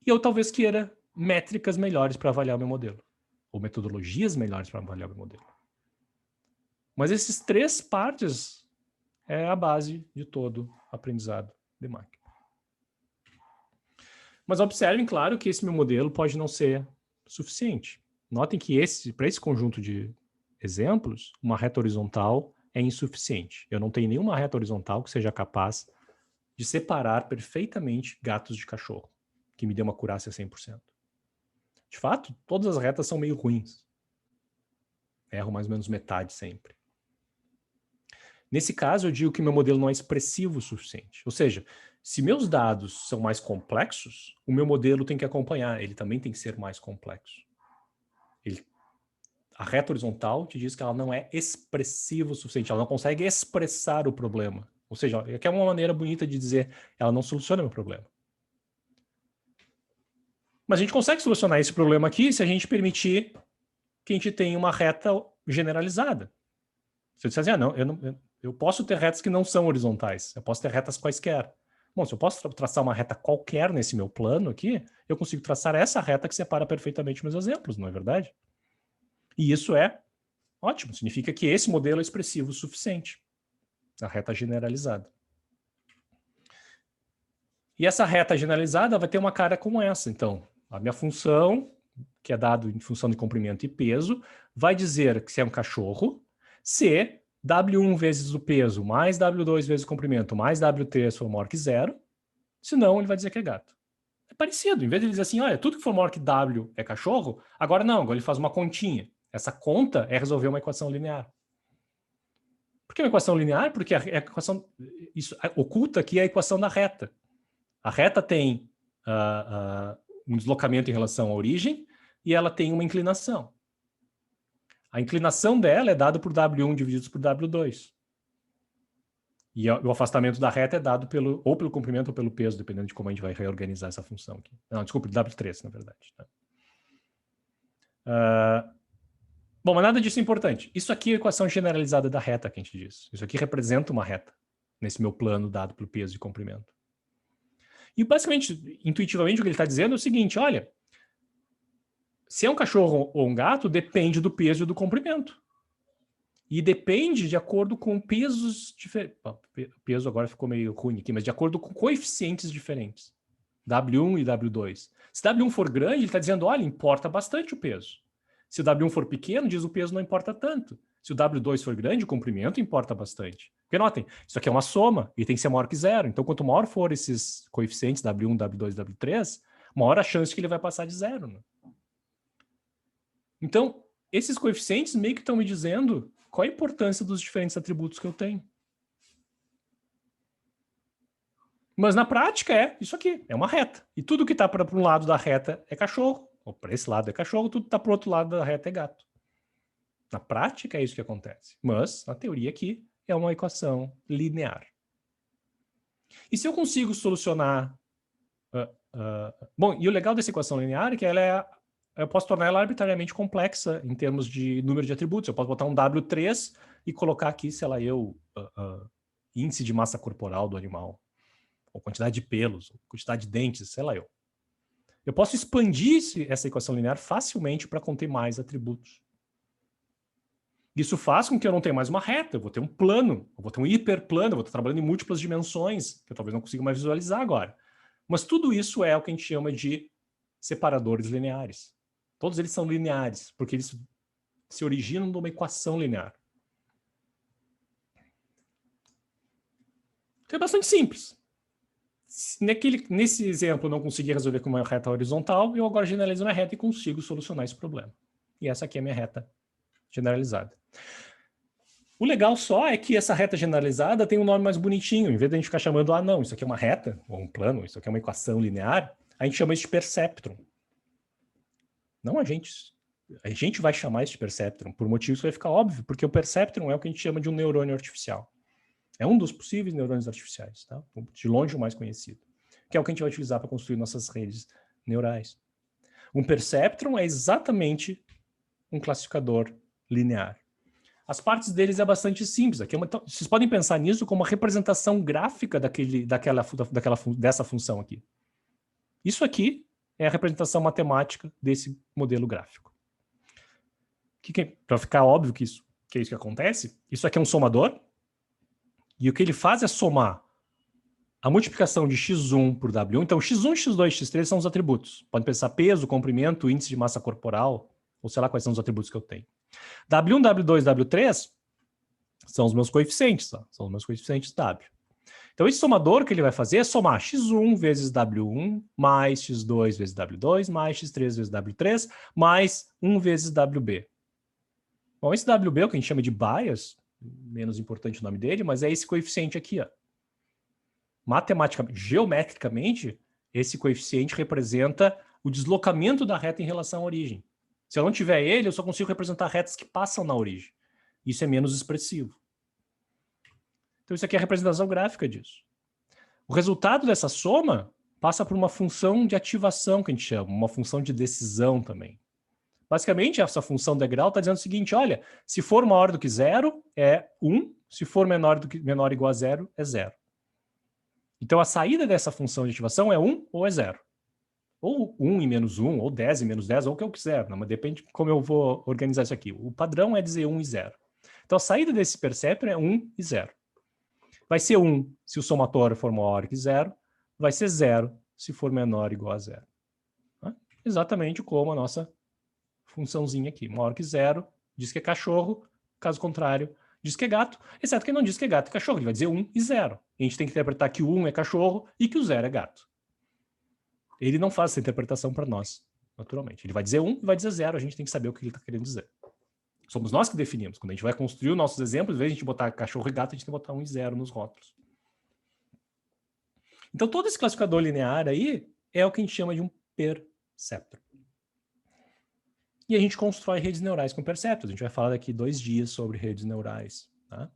E eu talvez queira métricas melhores para avaliar o meu modelo, ou metodologias melhores para avaliar o meu modelo. Mas esses três partes é a base de todo aprendizado de máquina. Mas observem, claro, que esse meu modelo pode não ser suficiente. Notem que para esse conjunto de exemplos, uma reta horizontal é insuficiente. Eu não tenho nenhuma reta horizontal que seja capaz de separar perfeitamente gatos de cachorro, que me dê uma acurácia 100%. De fato, todas as retas são meio ruins. Erro mais ou menos metade sempre. Nesse caso, eu digo que meu modelo não é expressivo o suficiente. Ou seja, se meus dados são mais complexos, o meu modelo tem que acompanhar, ele também tem que ser mais complexo. A reta horizontal te diz que ela não é expressiva o suficiente, ela não consegue expressar o problema. Ou seja, aqui é uma maneira bonita de dizer, ela não soluciona o meu problema. Mas a gente consegue solucionar esse problema aqui se a gente permitir que a gente tenha uma reta generalizada. Se eu disser assim, não, eu posso ter retas que não são horizontais, eu posso ter retas quaisquer. Bom, se eu posso traçar uma reta qualquer nesse meu plano aqui, eu consigo traçar essa reta que separa perfeitamente meus exemplos, não é verdade? E isso é ótimo, significa que esse modelo é expressivo o suficiente, a reta generalizada. E essa reta generalizada vai ter uma cara como essa, então. A minha função, que é dado em função de comprimento e peso, vai dizer que se é um cachorro, se W1 vezes o peso mais W2 vezes o comprimento mais W3 for maior que zero, senão ele vai dizer que é gato. É parecido, em vez de ele dizer assim, olha, tudo que for maior que W é cachorro, agora não, agora ele faz uma continha. Essa conta é resolver uma equação linear. Por que uma equação linear? Porque a equação, isso oculta aqui a equação da reta. A reta tem um deslocamento em relação à origem e ela tem uma inclinação. A inclinação dela é dada por W1 dividido por W2. E o afastamento da reta é dado ou pelo comprimento ou pelo peso, dependendo de como a gente vai reorganizar essa função aqui. Não, desculpa, W3, na verdade. Tá? Bom, mas nada disso é importante. Isso aqui é a equação generalizada da reta que a gente diz. Isso aqui representa uma reta nesse meu plano dado pelo peso e comprimento. E basicamente, intuitivamente, o que ele está dizendo é o seguinte, olha, se é um cachorro ou um gato, depende do peso e do comprimento. E depende de acordo com pesos diferentes. O peso agora ficou meio ruim aqui, mas de acordo com coeficientes diferentes. W1 e W2. Se W1 for grande, ele está dizendo, olha, importa bastante o peso. Se o W1 for pequeno, diz o peso não importa tanto. Se o W2 for grande, o comprimento importa bastante. Porque notem, isso aqui é uma soma e tem que ser maior que zero. Então, quanto maior for esses coeficientes W1, W2, W3, maior a chance que ele vai passar de zero. Né? Então, esses coeficientes meio que estão me dizendo qual a importância dos diferentes atributos que eu tenho. Mas na prática é isso aqui, é uma reta. E tudo que está para um lado da reta é cachorro, ou para esse lado é cachorro, tudo que está para o outro lado da reta é gato. Na prática é isso que acontece. Mas, na teoria aqui, é uma equação linear. E se eu consigo solucionar... bom, e o legal dessa equação linear é que eu posso tornar ela arbitrariamente complexa em termos de número de atributos. Eu posso botar um W3 e colocar aqui, sei lá, índice de massa corporal do animal, ou quantidade de pelos, ou quantidade de dentes, sei lá eu. Eu posso expandir essa equação linear facilmente para conter mais atributos. Isso faz com que eu não tenha mais uma reta, eu vou ter um plano, eu vou ter um hiperplano, eu vou estar trabalhando em múltiplas dimensões, que eu talvez não consiga mais visualizar agora. Mas tudo isso é o que a gente chama de separadores lineares. Todos eles são lineares, porque eles se originam de uma equação linear. Então é bastante simples. Nesse exemplo eu não consegui resolver com uma reta horizontal, eu agora generalizo minha reta e consigo solucionar esse problema. E essa aqui é a minha reta generalizada. O legal só é que essa reta generalizada tem um nome mais bonitinho. Em vez de a gente ficar chamando, não, isso aqui é uma reta, ou um plano, isso aqui é uma equação linear, a gente chama isso de perceptron. Não a gente vai chamar isso de perceptron, por motivos que vai ficar óbvio, porque o perceptron é o que a gente chama de um neurônio artificial. É um dos possíveis neurônios artificiais, tá? De longe o mais conhecido, que é o que a gente vai utilizar para construir nossas redes neurais. Um perceptron é exatamente um classificador linear. As partes deles é bastante simples. Aqui vocês podem pensar nisso como uma representação gráfica dessa função aqui. Isso aqui é a representação matemática desse modelo gráfico. Para ficar óbvio que é isso que acontece, isso aqui é um somador, e o que ele faz é somar a multiplicação de x1 por W1. Então, x1, x2, x3 são os atributos. Pode pensar peso, comprimento, índice de massa corporal, ou sei lá quais são os atributos que eu tenho. W1, W2, W3 são os meus coeficientes, tá? São os meus coeficientes W. Então, esse somador que ele vai fazer é somar x1 vezes W1, mais x2 vezes W2, mais x3 vezes W3, mais 1 vezes WB. Bom, esse WB, o que a gente chama de bias, menos importante o nome dele, mas é esse coeficiente aqui, ó. Matematicamente, geometricamente, esse coeficiente representa o deslocamento da reta em relação à origem. Se eu não tiver ele, eu só consigo representar retas que passam na origem. Isso é menos expressivo. Então, isso aqui é a representação gráfica disso. O resultado dessa soma passa por uma função de ativação, que a gente chama, uma função de decisão também. Basicamente, essa função degrau está dizendo o seguinte, olha, se for maior do que 0, é 1, se for menor ou igual a 0, é 0. Então, a saída dessa função de ativação é 1 ou é 0. Ou 1 e menos 1, ou 10 e menos 10, ou o que eu quiser, não, mas depende de como eu vou organizar isso aqui. O padrão é dizer 1 e 0. Então, a saída desse perceptron é 1 e 0. Vai ser 1 se o somatório for maior que 0, vai ser 0 se for menor ou igual a 0. Exatamente como a nossa funçãozinha aqui. Maior que 0, diz que é cachorro, caso contrário, diz que é gato, exceto que não diz que é gato e cachorro, ele vai dizer 1 e 0. A gente tem que interpretar que o 1 é cachorro e que o 0 é gato. Ele não faz essa interpretação para nós, naturalmente. Ele vai dizer 1 e vai dizer 0, a gente tem que saber o que ele está querendo dizer. Somos nós que definimos. Quando a gente vai construir os nossos exemplos, em vez de a gente botar cachorro e gato, a gente tem que botar 1 e 0 nos rótulos. Então, todo esse classificador linear aí é o que a gente chama de um perceptron. E a gente constrói redes neurais com perceptrons. A gente vai falar daqui 2 dias sobre redes neurais. Tá?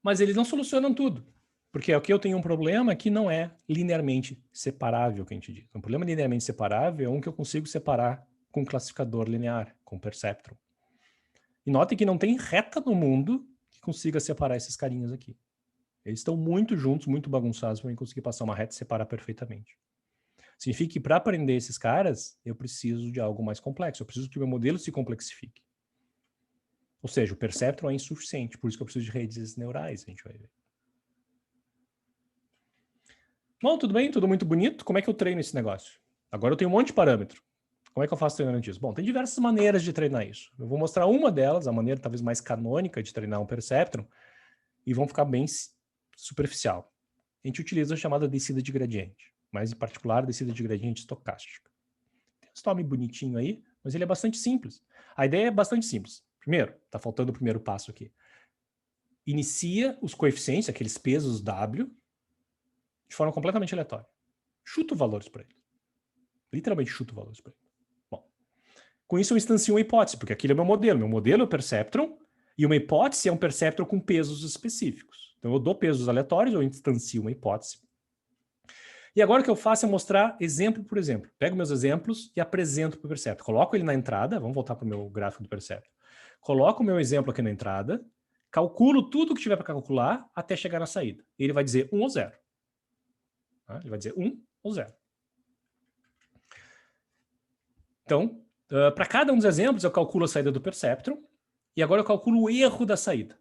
Mas eles não solucionam tudo. Porque aqui eu tenho um problema que não é linearmente separável, que a gente diz. Um problema linearmente separável é um que eu consigo separar com classificador linear, com perceptron. E notem que não tem reta no mundo que consiga separar esses carinhas aqui. Eles estão muito juntos, muito bagunçados para eu conseguir passar uma reta e separar perfeitamente. Significa que para aprender esses caras, eu preciso de algo mais complexo. Eu preciso que o meu modelo se complexifique. Ou seja, o perceptron é insuficiente, por isso que eu preciso de redes neurais, a gente vai ver. Bom, tudo bem? Tudo muito bonito. Como é que eu treino esse negócio? Agora eu tenho um monte de parâmetro. Como é que eu faço treinamento disso? Bom, tem diversas maneiras de treinar isso. Eu vou mostrar uma delas, a maneira talvez mais canônica de treinar um perceptron, e vão ficar bem superficial. A gente utiliza a chamada descida de gradiente, mas em particular descida de gradiente estocástica. Tem esse nome bonitinho aí, mas ele é bastante simples. A ideia é bastante simples. Primeiro, está faltando o primeiro passo aqui. Inicia os coeficientes, aqueles pesos W, de forma completamente aleatória. Chuta valores para ele. Literalmente chuta valores para ele. Bom, com isso eu instancio uma hipótese, porque aquele é meu modelo. Meu modelo é o perceptron, e uma hipótese é um perceptron com pesos específicos. Então eu dou pesos aleatórios, eu instancio uma hipótese. E agora o que eu faço é mostrar exemplo por exemplo. Pego meus exemplos e apresento para o perceptron. Coloco ele na entrada, vamos voltar para o meu gráfico do perceptron. Coloco o meu exemplo aqui na entrada, calculo tudo que tiver para calcular até chegar na saída. Ele vai dizer 1 ou 0. Ele vai dizer 1 ou 0. Então, para cada um dos exemplos, eu calculo a saída do perceptron e agora eu calculo o erro da saída.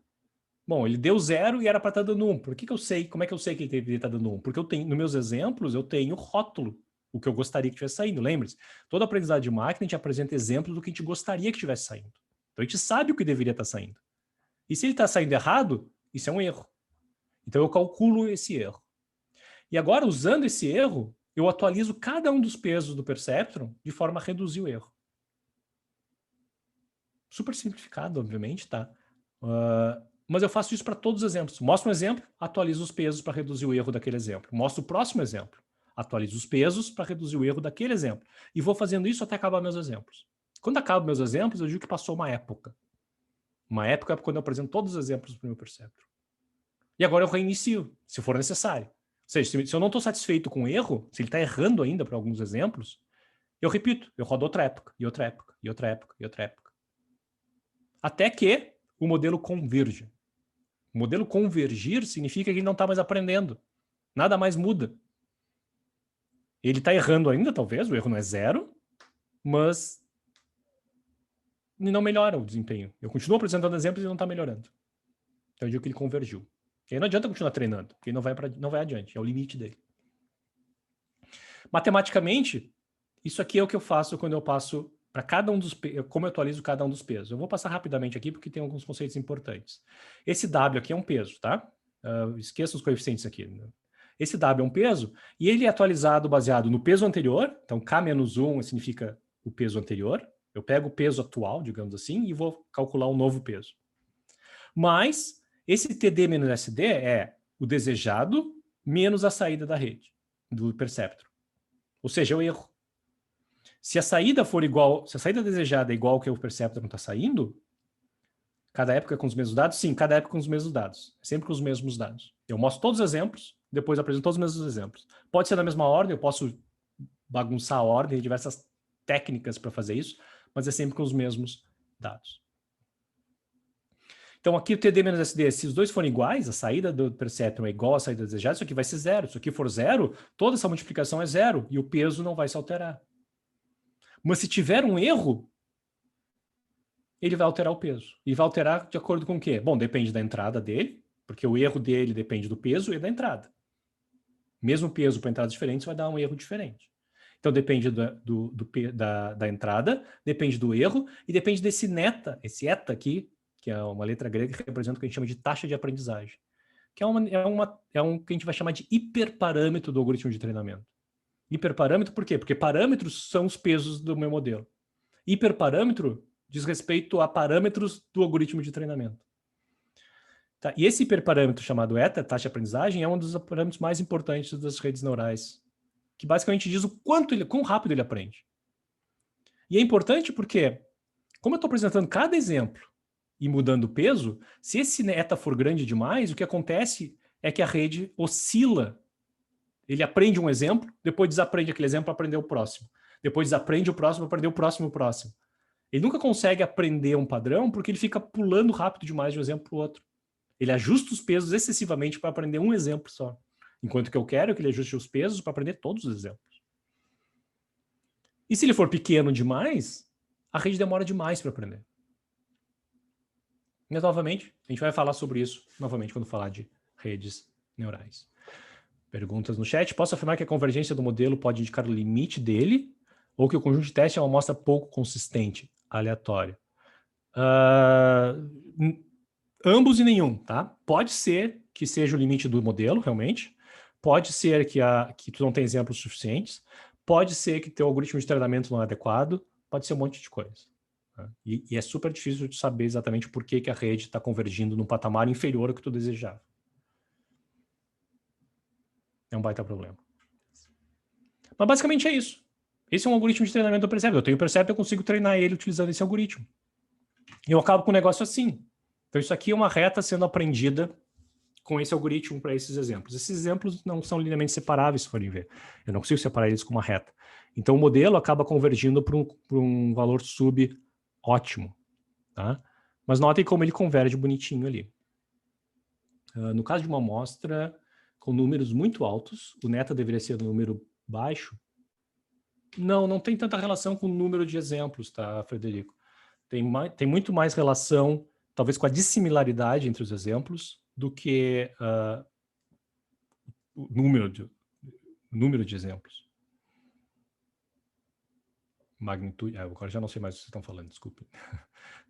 Bom, ele deu 0 e era para estar dando 1. Por que eu sei? Como é que eu sei que ele deveria estar dando 1? Porque eu tenho, nos meus exemplos, eu tenho rótulo, o que eu gostaria que estivesse saindo. Lembre-se, toda aprendizagem de máquina, a gente apresenta exemplos do que a gente gostaria que estivesse saindo. Então, a gente sabe o que deveria estar saindo. E se ele está saindo errado, isso é um erro. Então, eu calculo esse erro. E agora, usando esse erro, eu atualizo cada um dos pesos do perceptron de forma a reduzir o erro. Super simplificado, obviamente, tá? Mas eu faço isso para todos os exemplos. Mostro um exemplo, atualizo os pesos para reduzir o erro daquele exemplo. Mostro o próximo exemplo, atualizo os pesos para reduzir o erro daquele exemplo. E vou fazendo isso até acabar meus exemplos. Quando acabo meus exemplos, eu digo que passou uma época. Uma época é quando eu apresento todos os exemplos para o meu perceptron. E agora eu reinicio, se for necessário. Ou seja, se eu não estou satisfeito com o erro, se ele está errando ainda para alguns exemplos, eu repito, eu rodo outra época, e outra época, e outra época, e outra época. Até que o modelo converge. O modelo convergir significa que ele não está mais aprendendo. Nada mais muda. Ele está errando ainda, talvez, o erro não é 0, mas não melhora o desempenho. Eu continuo apresentando exemplos e ele não está melhorando. Então eu digo que ele convergiu. E aí não adianta continuar treinando, porque ele não vai adiante, é o limite dele. Matematicamente, isso aqui é o que eu faço quando eu passo para cada um dos pesos, como eu atualizo cada um dos pesos. Eu vou passar rapidamente aqui porque tem alguns conceitos importantes. Esse W aqui é um peso, tá? Esqueça os coeficientes aqui. Esse W é um peso e ele é atualizado baseado no peso anterior. Então, K-1 significa o peso anterior. Eu pego o peso atual, digamos assim, e vou calcular um novo peso. Mas esse TD menos SD é o desejado menos a saída da rede, do perceptron. Ou seja, é o erro. Se a saída for igual, se a saída desejada é igual ao que o perceptron está saindo, cada época com os mesmos dados? Sim, cada época com os mesmos dados. Sempre com os mesmos dados. Eu mostro todos os exemplos, depois apresento todos os mesmos exemplos. Pode ser na mesma ordem, eu posso bagunçar a ordem, tem diversas técnicas para fazer isso, mas é sempre com os mesmos dados. Então aqui o TD menos SD, se os dois forem iguais, a saída do perceptron é igual à saída desejada, isso aqui vai ser zero. Se isso aqui for zero, toda essa multiplicação é zero e o peso não vai se alterar. Mas se tiver um erro, ele vai alterar o peso. E vai alterar de acordo com o quê? Bom, depende da entrada dele, porque o erro dele depende do peso e da entrada. Mesmo peso para entradas diferentes vai dar um erro diferente. Então depende da entrada, depende do erro e depende desse neta, esse eta aqui, que é uma letra grega que representa o que a gente chama de taxa de aprendizagem, que é um que a gente vai chamar de hiperparâmetro do algoritmo de treinamento. Hiperparâmetro por quê? Porque parâmetros são os pesos do meu modelo. Hiperparâmetro diz respeito a parâmetros do algoritmo de treinamento. Tá? E esse hiperparâmetro chamado eta, taxa de aprendizagem, é um dos parâmetros mais importantes das redes neurais, que basicamente diz o quão rápido ele aprende. E é importante porque, como eu estou apresentando cada exemplo e mudando o peso, se esse eta for grande demais, o que acontece é que a rede oscila. Ele aprende um exemplo, depois desaprende aquele exemplo para aprender o próximo. Depois desaprende o próximo para aprender o próximo. Ele nunca consegue aprender um padrão porque ele fica pulando rápido demais de um exemplo para o outro. Ele ajusta os pesos excessivamente para aprender um exemplo só. Enquanto que eu quero que ele ajuste os pesos para aprender todos os exemplos. E se ele for pequeno demais, a rede demora demais para aprender. Mas, novamente, a gente vai falar sobre isso novamente quando falar de redes neurais. Perguntas no chat. Posso afirmar que a convergência do modelo pode indicar o limite dele ou que o conjunto de teste é uma amostra pouco consistente, aleatória? Ambos e nenhum, tá? Pode ser que seja o limite do modelo, realmente. Pode ser que tu não tem exemplos suficientes. Pode ser que teu algoritmo de treinamento não é adequado. Pode ser um monte de coisa. Tá? E é super difícil de saber exatamente por que a rede está convergindo num patamar inferior ao que tu desejava. É um baita problema. Mas basicamente é isso. Esse é um algoritmo de treinamento do Perceptron. Eu tenho o Perceptron, eu consigo treinar ele utilizando esse algoritmo. E eu acabo com um negócio assim. Então isso aqui é uma reta sendo aprendida com esse algoritmo para esses exemplos. Esses exemplos não são linearmente separáveis, se forem ver. Eu não consigo separar eles com uma reta. Então o modelo acaba convergindo para um valor sub ótimo. Tá? Mas notem como ele converge bonitinho ali. No caso de uma amostra com números muito altos, o neta deveria ser um número baixo. Não tem tanta relação com o número de exemplos, tá, Frederico? Tem muito mais relação, talvez, com a dissimilaridade entre os exemplos do que o número de exemplos. Magnitude, agora já não sei mais o que vocês estão falando, desculpe.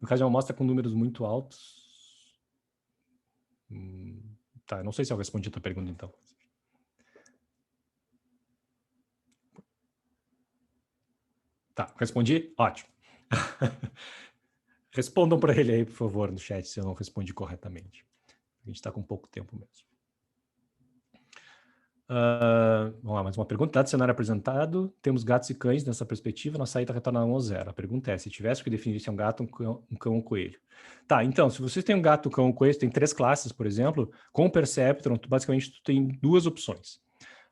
No caso de uma amostra com números muito altos... Tá, não sei se eu respondi a tua pergunta, então. Tá, respondi? Ótimo. Respondam para ele aí, por favor, no chat, se eu não respondi corretamente. A gente está com pouco tempo mesmo. Vamos lá, mais uma pergunta. Dado o cenário apresentado, temos gatos e cães nessa perspectiva, nossa saída retorna 1 ou 0. A pergunta é, se tivesse que definir se é um gato, um cão ou um coelho. Tá, então, se vocês têm um gato, um cão ou um coelho, tem 3 classes, por exemplo, com o Perceptron, basicamente tu tem 2 opções.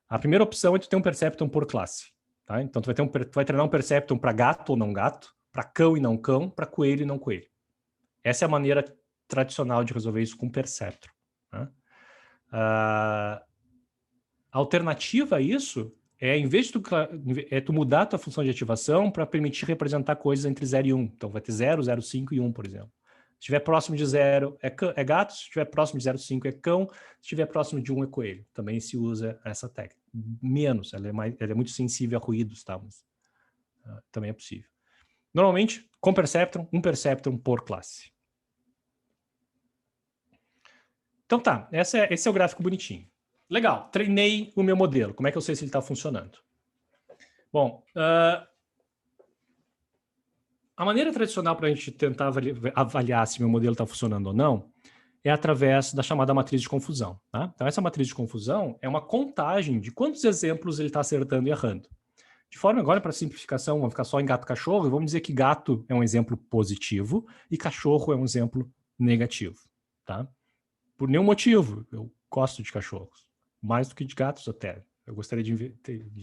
A primeira opção é tu ter um Perceptron por classe. Tá? Então, tu vai treinar um Perceptron para gato ou não gato, para cão e não cão, para coelho e não coelho. Essa é a maneira tradicional de resolver isso com Perceptron. Tá? A alternativa a isso é, em vez de tu mudar a tua função de ativação para permitir representar coisas entre 0 e 1. Então, vai ter 0, 0, 5 e 1, por exemplo. Se estiver próximo de 0 é gato, se estiver próximo de 0,5 é cão, se estiver próximo de 1 é coelho. Também se usa essa técnica. Menos, ela é muito sensível a ruídos, tá? Mas também é possível. Normalmente, com Perceptron, um Perceptron por classe. Então tá, esse é o gráfico bonitinho. Legal, treinei o meu modelo. Como é que eu sei se ele está funcionando? Bom, A maneira tradicional para a gente tentar avaliar se meu modelo está funcionando ou não é através da chamada matriz de confusão. Tá? Então, essa matriz de confusão é uma contagem de quantos exemplos ele está acertando e errando. De forma agora, para simplificação, vamos ficar só em gato-cachorro, e vamos dizer que gato é um exemplo positivo e cachorro é um exemplo negativo. Tá? Por nenhum motivo, eu gosto de cachorros, mais do que de gatos até. Eu gostaria de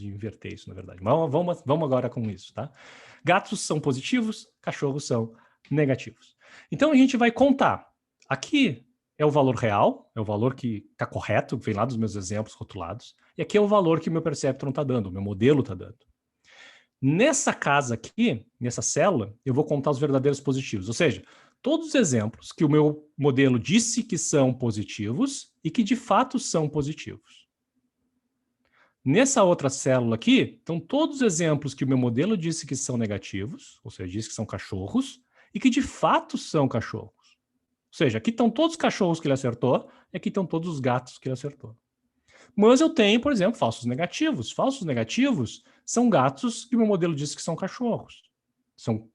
inverter isso, na verdade. Mas vamos agora com isso, tá? Gatos são positivos, cachorros são negativos. Então, a gente vai contar. Aqui é o valor real, é o valor que está correto, vem lá dos meus exemplos rotulados. E aqui é o valor que o meu perceptron está dando, o meu modelo está dando. Nessa casa aqui, nessa célula, eu vou contar os verdadeiros positivos. Ou seja, todos os exemplos que o meu modelo disse que são positivos e que de fato são positivos. Nessa outra célula aqui, estão todos os exemplos que o meu modelo disse que são negativos, ou seja, disse que são cachorros, e que de fato são cachorros. Ou seja, aqui estão todos os cachorros que ele acertou, e aqui estão todos os gatos que ele acertou. Mas eu tenho, por exemplo, falsos negativos. Falsos negativos são gatos que o meu modelo disse que são cachorros. São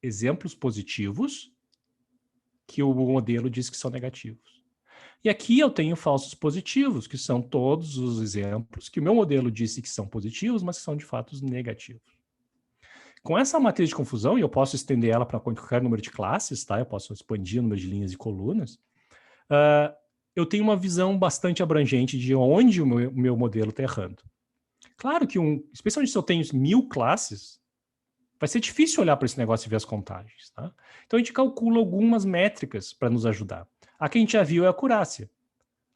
exemplos positivos que o modelo diz que são negativos. E aqui eu tenho falsos positivos, que são todos os exemplos que o meu modelo disse que são positivos, mas que são de fato negativos. Com essa matriz de confusão, e eu posso estender ela para qualquer número de classes, tá? Eu posso expandir o número de linhas e colunas, eu tenho uma visão bastante abrangente de onde o meu modelo está errando. Claro que, especialmente se eu tenho 1000 classes, vai ser difícil olhar para esse negócio e ver as contagens. Tá? Então, a gente calcula algumas métricas para nos ajudar. A que a gente já viu é a acurácia.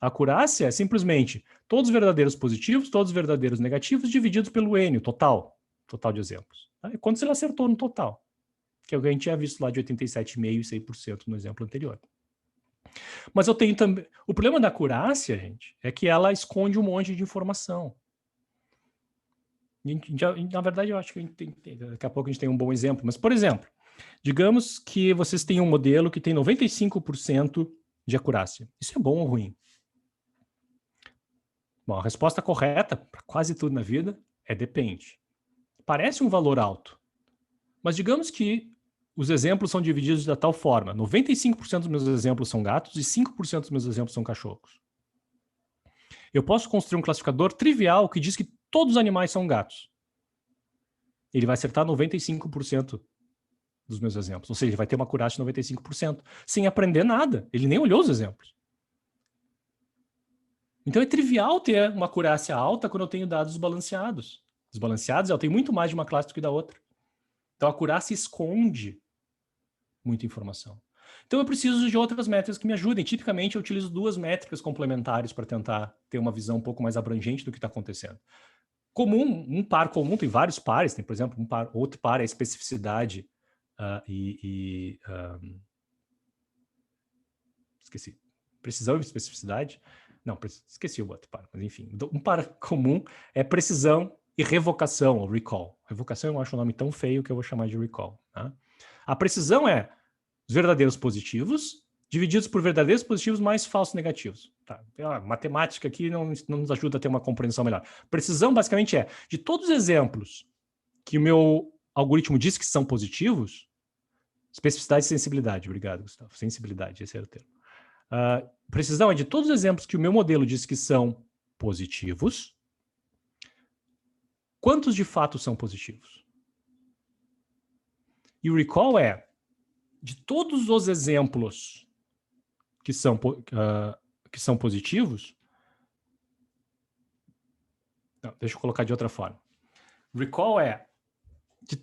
A acurácia é simplesmente todos os verdadeiros positivos, todos os verdadeiros negativos, divididos pelo N, o total de exemplos. Tá? E quantos ele acertou no total? Que é o que a gente tinha visto lá de 87,5% e 100% no exemplo anterior. Mas eu tenho também... O problema da acurácia, gente, é que ela esconde um monte de informação. Na verdade, eu acho que daqui a pouco a gente tem um bom exemplo. Mas, por exemplo, digamos que vocês têm um modelo que tem 95% de acurácia. Isso é bom ou ruim? Bom, a resposta correta para quase tudo na vida é depende. Parece um valor alto. Mas digamos que os exemplos são divididos da tal forma. 95% dos meus exemplos são gatos e 5% dos meus exemplos são cachorros. Eu posso construir um classificador trivial que diz que todos os animais são gatos. Ele vai acertar 95% dos meus exemplos. Ou seja, ele vai ter uma acurácia de 95%, sem aprender nada. Ele nem olhou os exemplos. Então é trivial ter uma acurácia alta quando eu tenho dados balanceados. Desbalanceados, eu tenho muito mais de uma classe do que da outra. Então a acurácia esconde muita informação. Então eu preciso de outras métricas que me ajudem. Tipicamente eu utilizo 2 métricas complementares para tentar ter uma visão um pouco mais abrangente do que está acontecendo. Comum, um par comum, tem vários pares, tem, por exemplo, outro par é especificidade esqueci. Precisão e especificidade. Não, esqueci o outro par, mas enfim. Um par comum é precisão e revocação, ou recall. Revocação eu acho um nome tão feio que eu vou chamar de recall. Tá? A precisão é os verdadeiros positivos divididos por verdadeiros positivos mais falsos negativos. Tá? A matemática aqui não nos ajuda a ter uma compreensão melhor. Precisão, basicamente, é de todos os exemplos que o meu algoritmo diz que são positivos, especificidade e sensibilidade. Obrigado, Gustavo. Sensibilidade, esse era o termo. Precisão é de todos os exemplos que o meu modelo diz que são positivos, quantos de fato são positivos? E o recall é de todos os exemplos que são positivos. Não, deixa eu colocar de outra forma. Recall é de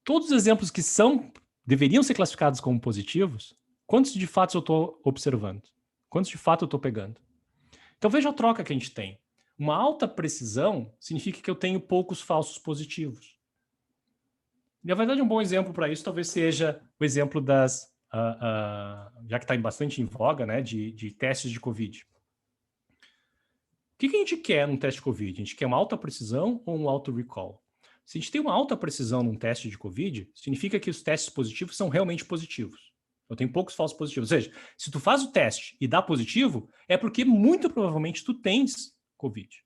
todos os exemplos que deveriam ser classificados como positivos, quantos de fato eu estou observando? Quantos de fato eu estou pegando? Então veja a troca que a gente tem. Uma alta precisão significa que eu tenho poucos falsos positivos. E, na verdade, um bom exemplo para isso talvez seja o exemplo das... já que está bastante em voga, né, de testes de COVID. O que a gente quer num teste de COVID? A gente quer uma alta precisão ou um alto recall? Se a gente tem uma alta precisão num teste de COVID, significa que os testes positivos são realmente positivos. Eu tenho poucos falsos positivos. Ou seja, se tu faz o teste e dá positivo, é porque muito provavelmente tu tens COVID.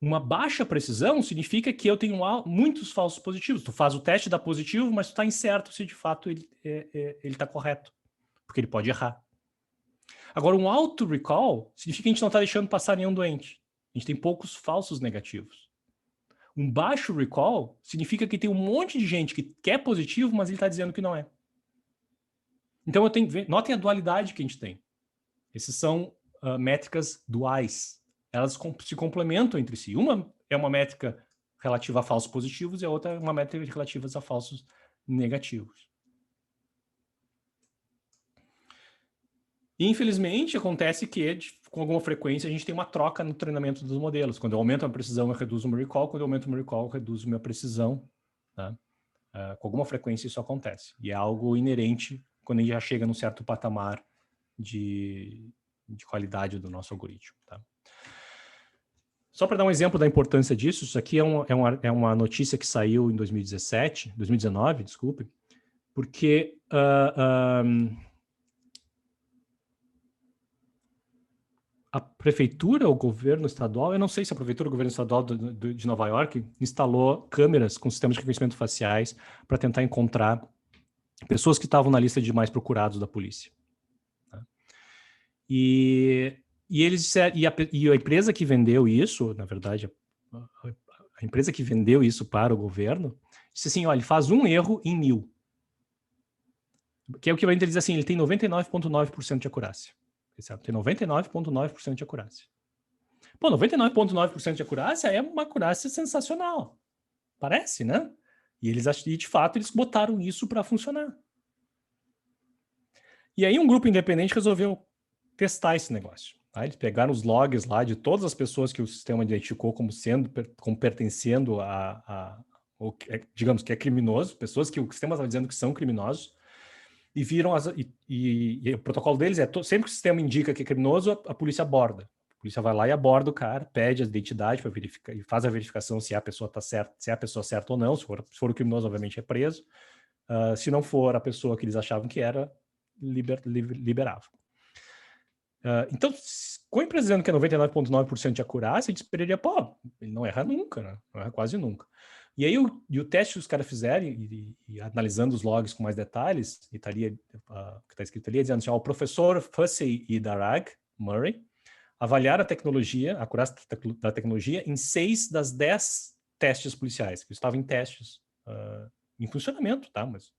Uma baixa precisão significa que eu tenho muitos falsos positivos. Tu faz o teste, dá positivo, mas tu está incerto se de fato ele está correto, porque ele pode errar. Agora, um auto-recall significa que a gente não está deixando passar nenhum doente. A gente tem poucos falsos negativos. Um baixo recall significa que tem um monte de gente que quer positivo, mas ele está dizendo que não é. Então, notem a dualidade que a gente tem. Esses são métricas duais. Elas se complementam entre si. Uma é uma métrica relativa a falsos positivos e a outra é uma métrica relativa a falsos negativos. E, infelizmente, acontece que, com alguma frequência, a gente tem uma troca no treinamento dos modelos. Quando eu aumento a precisão, eu reduzo o meu recall. Quando eu aumento o meu recall, eu reduzo a minha precisão. Tá? Com alguma frequência isso acontece. E é algo inerente quando a gente já chega num certo patamar de qualidade do nosso algoritmo. Tá? Só para dar um exemplo da importância disso, isso aqui é uma notícia que saiu em 2019, desculpe, porque a prefeitura, o governo estadual, eu não sei se a prefeitura ou o governo estadual de Nova York instalou câmeras com sistemas de reconhecimento faciais para tentar encontrar pessoas que estavam na lista de mais procurados da polícia. Tá? E eles disseram, e a empresa que vendeu isso, na verdade, a empresa que vendeu isso para o governo, disse assim, olha, ele faz um erro em 1000. Que é o que ele diz assim, ele tem 99,9% de acurácia. Tem 99,9% de acurácia. Pô, 99,9% de acurácia é uma acurácia sensacional. Parece, né? E de fato, eles botaram isso para funcionar. E aí um grupo independente resolveu testar esse negócio. Tá? Eles pegaram os logs lá de todas as pessoas que o sistema identificou como pertencendo digamos que é criminoso, pessoas que o sistema estava dizendo que são criminosos, e viram e o protocolo deles é sempre que o sistema indica que é criminoso, a polícia aborda. A polícia vai lá e aborda o cara, pede a identidade para verificar e faz a verificação se a pessoa está certa, se é a pessoa certa ou não. Se for o criminoso, obviamente é preso. Se não for a pessoa que eles achavam que era, liberava. Então, com a empresa dizendo que é 99,9% de acurácia, a gente esperaria, pô, ele não erra nunca, né? Não erra quase nunca. E aí o teste que os caras fizeram, e analisando os logs com mais detalhes, e tá ali, que está escrito ali, dizendo assim, o professor Fussey e Darag Murray avaliaram a tecnologia, a acurácia da tecnologia, em 6 das 10 testes policiais, que estavam em testes em funcionamento, tá? Mas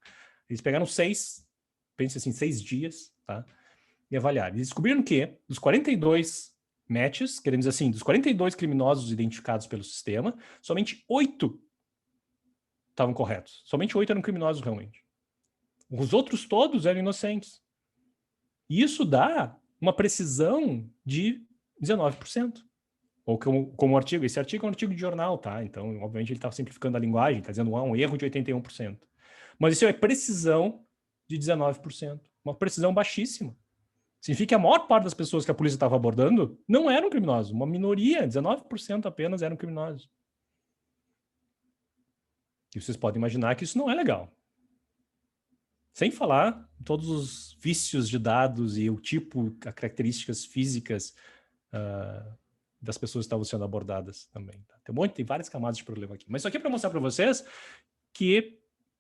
eles pegaram 6, pense assim, 6 dias, tá? E avaliaram. Eles descobriram que, dos 42 matches, queremos dizer assim, dos 42 criminosos identificados pelo sistema, somente 8 estavam corretos. Somente 8 eram criminosos realmente. Os outros todos eram inocentes. E isso dá uma precisão de 19%. Ou como o artigo, esse artigo é um artigo de jornal, tá? Então, obviamente, ele está simplificando a linguagem, está dizendo um erro de 81%. Mas isso é precisão de 19%. Uma precisão baixíssima. Significa que a maior parte das pessoas que a polícia estava abordando não eram criminosos. Uma minoria, 19% apenas, eram criminosos. E vocês podem imaginar que isso não é legal. Sem falar em todos os vícios de dados e o tipo, as características físicas das pessoas que estavam sendo abordadas também. Tá? Tem várias camadas de problema aqui. Mas isso aqui é para mostrar para vocês que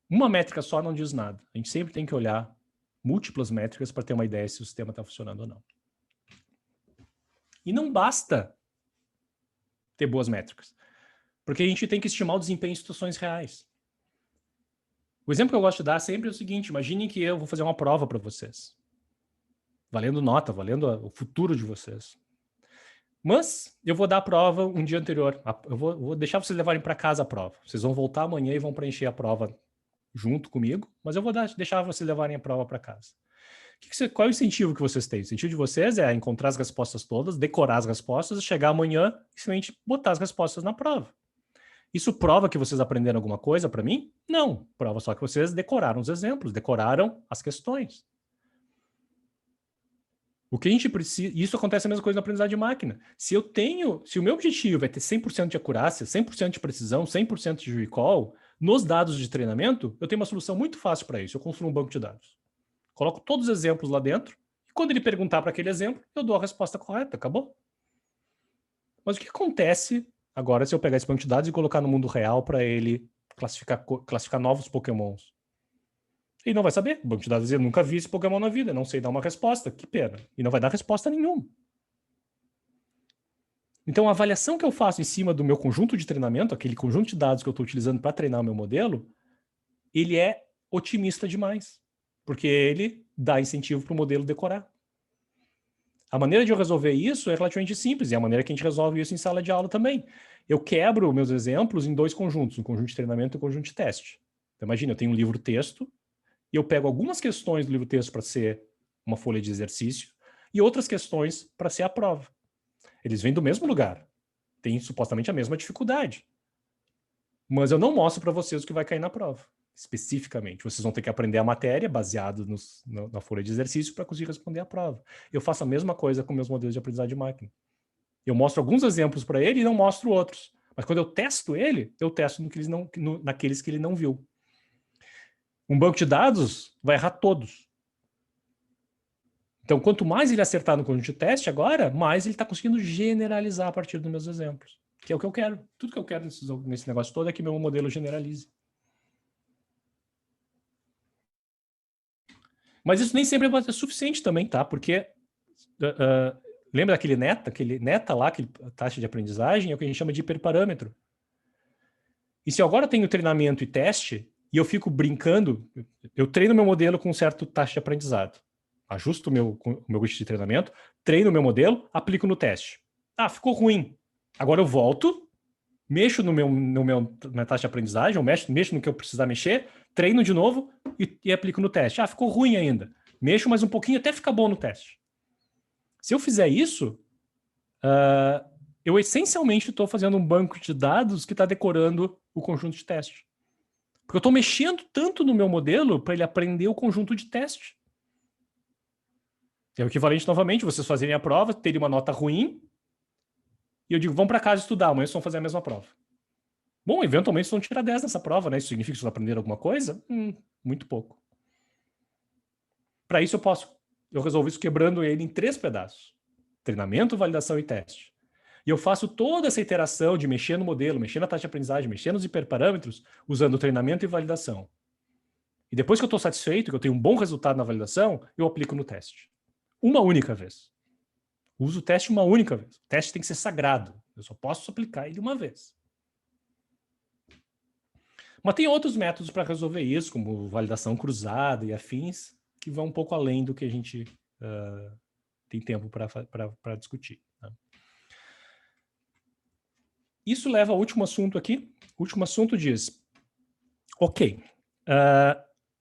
uma métrica só não diz nada. A gente sempre tem que olhar múltiplas métricas para ter uma ideia se o sistema está funcionando ou não. E não basta ter boas métricas, porque a gente tem que estimar o desempenho em situações reais. O exemplo que eu gosto de dar sempre é o seguinte, imaginem que eu vou fazer uma prova para vocês, valendo nota, valendo o futuro de vocês. Mas eu vou dar a prova um dia anterior, eu vou deixar vocês levarem para casa a prova. Vocês vão voltar amanhã e vão preencher a prova junto comigo, mas eu vou deixar vocês levarem a prova para casa. Qual é o incentivo que vocês têm? O incentivo de vocês é encontrar as respostas todas, decorar as respostas, chegar amanhã e simplesmente botar as respostas na prova. Isso prova que vocês aprenderam alguma coisa para mim? Não. Prova só que vocês decoraram os exemplos, decoraram as questões. O que a gente precisa... Isso acontece a mesma coisa na aprendizagem de máquina. Se o meu objetivo é ter 100% de acurácia, 100% de precisão, 100% de recall, nos dados de treinamento, eu tenho uma solução muito fácil para isso. Eu construo um banco de dados. Coloco todos os exemplos lá dentro, e quando ele perguntar para aquele exemplo, eu dou a resposta correta, acabou. Mas o que acontece agora se eu pegar esse banco de dados e colocar no mundo real para ele classificar novos pokémons. Ele não vai saber. O banco de dados, eu nunca vi esse Pokémon na vida, não sei dar uma resposta, que pena. E não vai dar resposta nenhuma. Então, a avaliação que eu faço em cima do meu conjunto de treinamento, aquele conjunto de dados que eu estou utilizando para treinar o meu modelo, ele é otimista demais, porque ele dá incentivo para o modelo decorar. A maneira de eu resolver isso é relativamente simples, e é a maneira que a gente resolve isso em sala de aula também. Eu quebro meus exemplos em dois conjuntos, um conjunto de treinamento e um conjunto de teste. Então, imagina, eu tenho um livro-texto, e eu pego algumas questões do livro-texto para ser uma folha de exercício e outras questões para ser a prova. Eles vêm do mesmo lugar, têm supostamente a mesma dificuldade. Mas eu não mostro para vocês o que vai cair na prova, especificamente. Vocês vão ter que aprender a matéria baseado na folha de exercício para conseguir responder a prova. Eu faço a mesma coisa com meus modelos de aprendizagem de máquina. Eu mostro alguns exemplos para ele e não mostro outros. Mas quando eu testo ele, eu testo naqueles que ele não viu. Um banco de dados vai errar todos. Então, quanto mais ele acertar no conjunto de teste agora, mais ele está conseguindo generalizar a partir dos meus exemplos. Que é o que eu quero. Tudo que eu quero nesse negócio todo é que meu modelo generalize. Mas isso nem sempre é suficiente também, tá? Porque lembra daquele neta lá, aquele taxa de aprendizagem, é o que a gente chama de hiperparâmetro. E se eu agora tenho treinamento e teste, e eu fico brincando, eu treino meu modelo com um certo taxa de aprendizado. Ajusto o meu grupo de treinamento, treino o meu modelo, aplico no teste. Ah, ficou ruim. Agora eu volto, mexo na taxa de aprendizagem, ou mexo no que eu precisar mexer, treino de novo e aplico no teste. Ah, ficou ruim ainda. Mexo mais um pouquinho até ficar bom no teste. Se eu fizer isso, eu essencialmente estou fazendo um banco de dados que está decorando o conjunto de teste. Porque eu estou mexendo tanto no meu modelo para ele aprender o conjunto de teste. É o equivalente, novamente, vocês fazerem a prova, terem uma nota ruim, e eu digo, vão para casa estudar, amanhã vocês vão fazer a mesma prova. Bom, eventualmente vocês vão tirar 10 nessa prova, né? Isso significa que vocês aprenderam alguma coisa? Muito pouco. Para isso eu resolvo isso quebrando ele em 3 pedaços. Treinamento, validação e teste. E eu faço toda essa iteração de mexer no modelo, mexer na taxa de aprendizagem, mexer nos hiperparâmetros, usando treinamento e validação. E depois que eu estou satisfeito, que eu tenho um bom resultado na validação, eu aplico no teste. Uma única vez. Uso o teste uma única vez. O teste tem que ser sagrado. Eu só posso aplicar ele uma vez. Mas tem outros métodos para resolver isso, como validação cruzada e afins, que vão um pouco além do que a gente tem tempo para discutir. Né? Isso leva ao último assunto aqui. O último assunto diz, ok,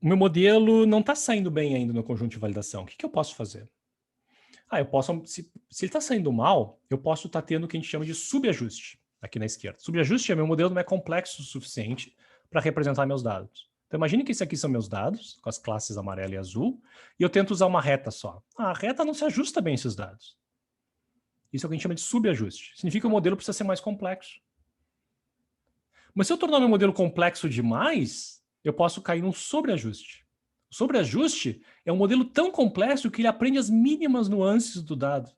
o meu modelo não está saindo bem ainda no conjunto de validação. O que eu posso fazer? Eu posso, se ele está saindo mal, eu posso estar tendo o que a gente chama de subajuste aqui na esquerda. Subajuste é meu modelo não é complexo o suficiente para representar meus dados. Então imagine que esses aqui são meus dados, com as classes amarela e azul, e eu tento usar uma reta só. A reta não se ajusta bem a esses dados. Isso é o que a gente chama de subajuste. Significa que o modelo precisa ser mais complexo. Mas se eu tornar meu modelo complexo demais, eu posso cair num sobreajuste. O sobreajuste é um modelo tão complexo que ele aprende as mínimas nuances do dado.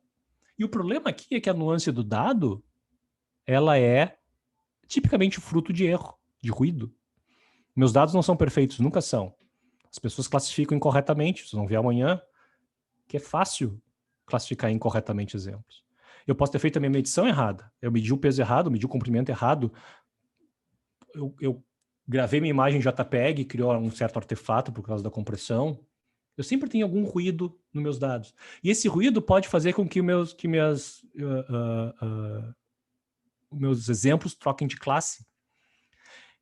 E o problema aqui é que a nuance do dado, ela é tipicamente fruto de erro, de ruído. Meus dados não são perfeitos, nunca são. As pessoas classificam incorretamente, vocês vão ver amanhã que é fácil classificar incorretamente exemplos. Eu posso ter feito a minha medição errada. Eu medi o peso errado, medi o comprimento errado. Eu gravei minha imagem em JPEG, criou um certo artefato por causa da compressão. Eu sempre tenho algum ruído nos meus dados. E esse ruído pode fazer com que meus exemplos troquem de classe.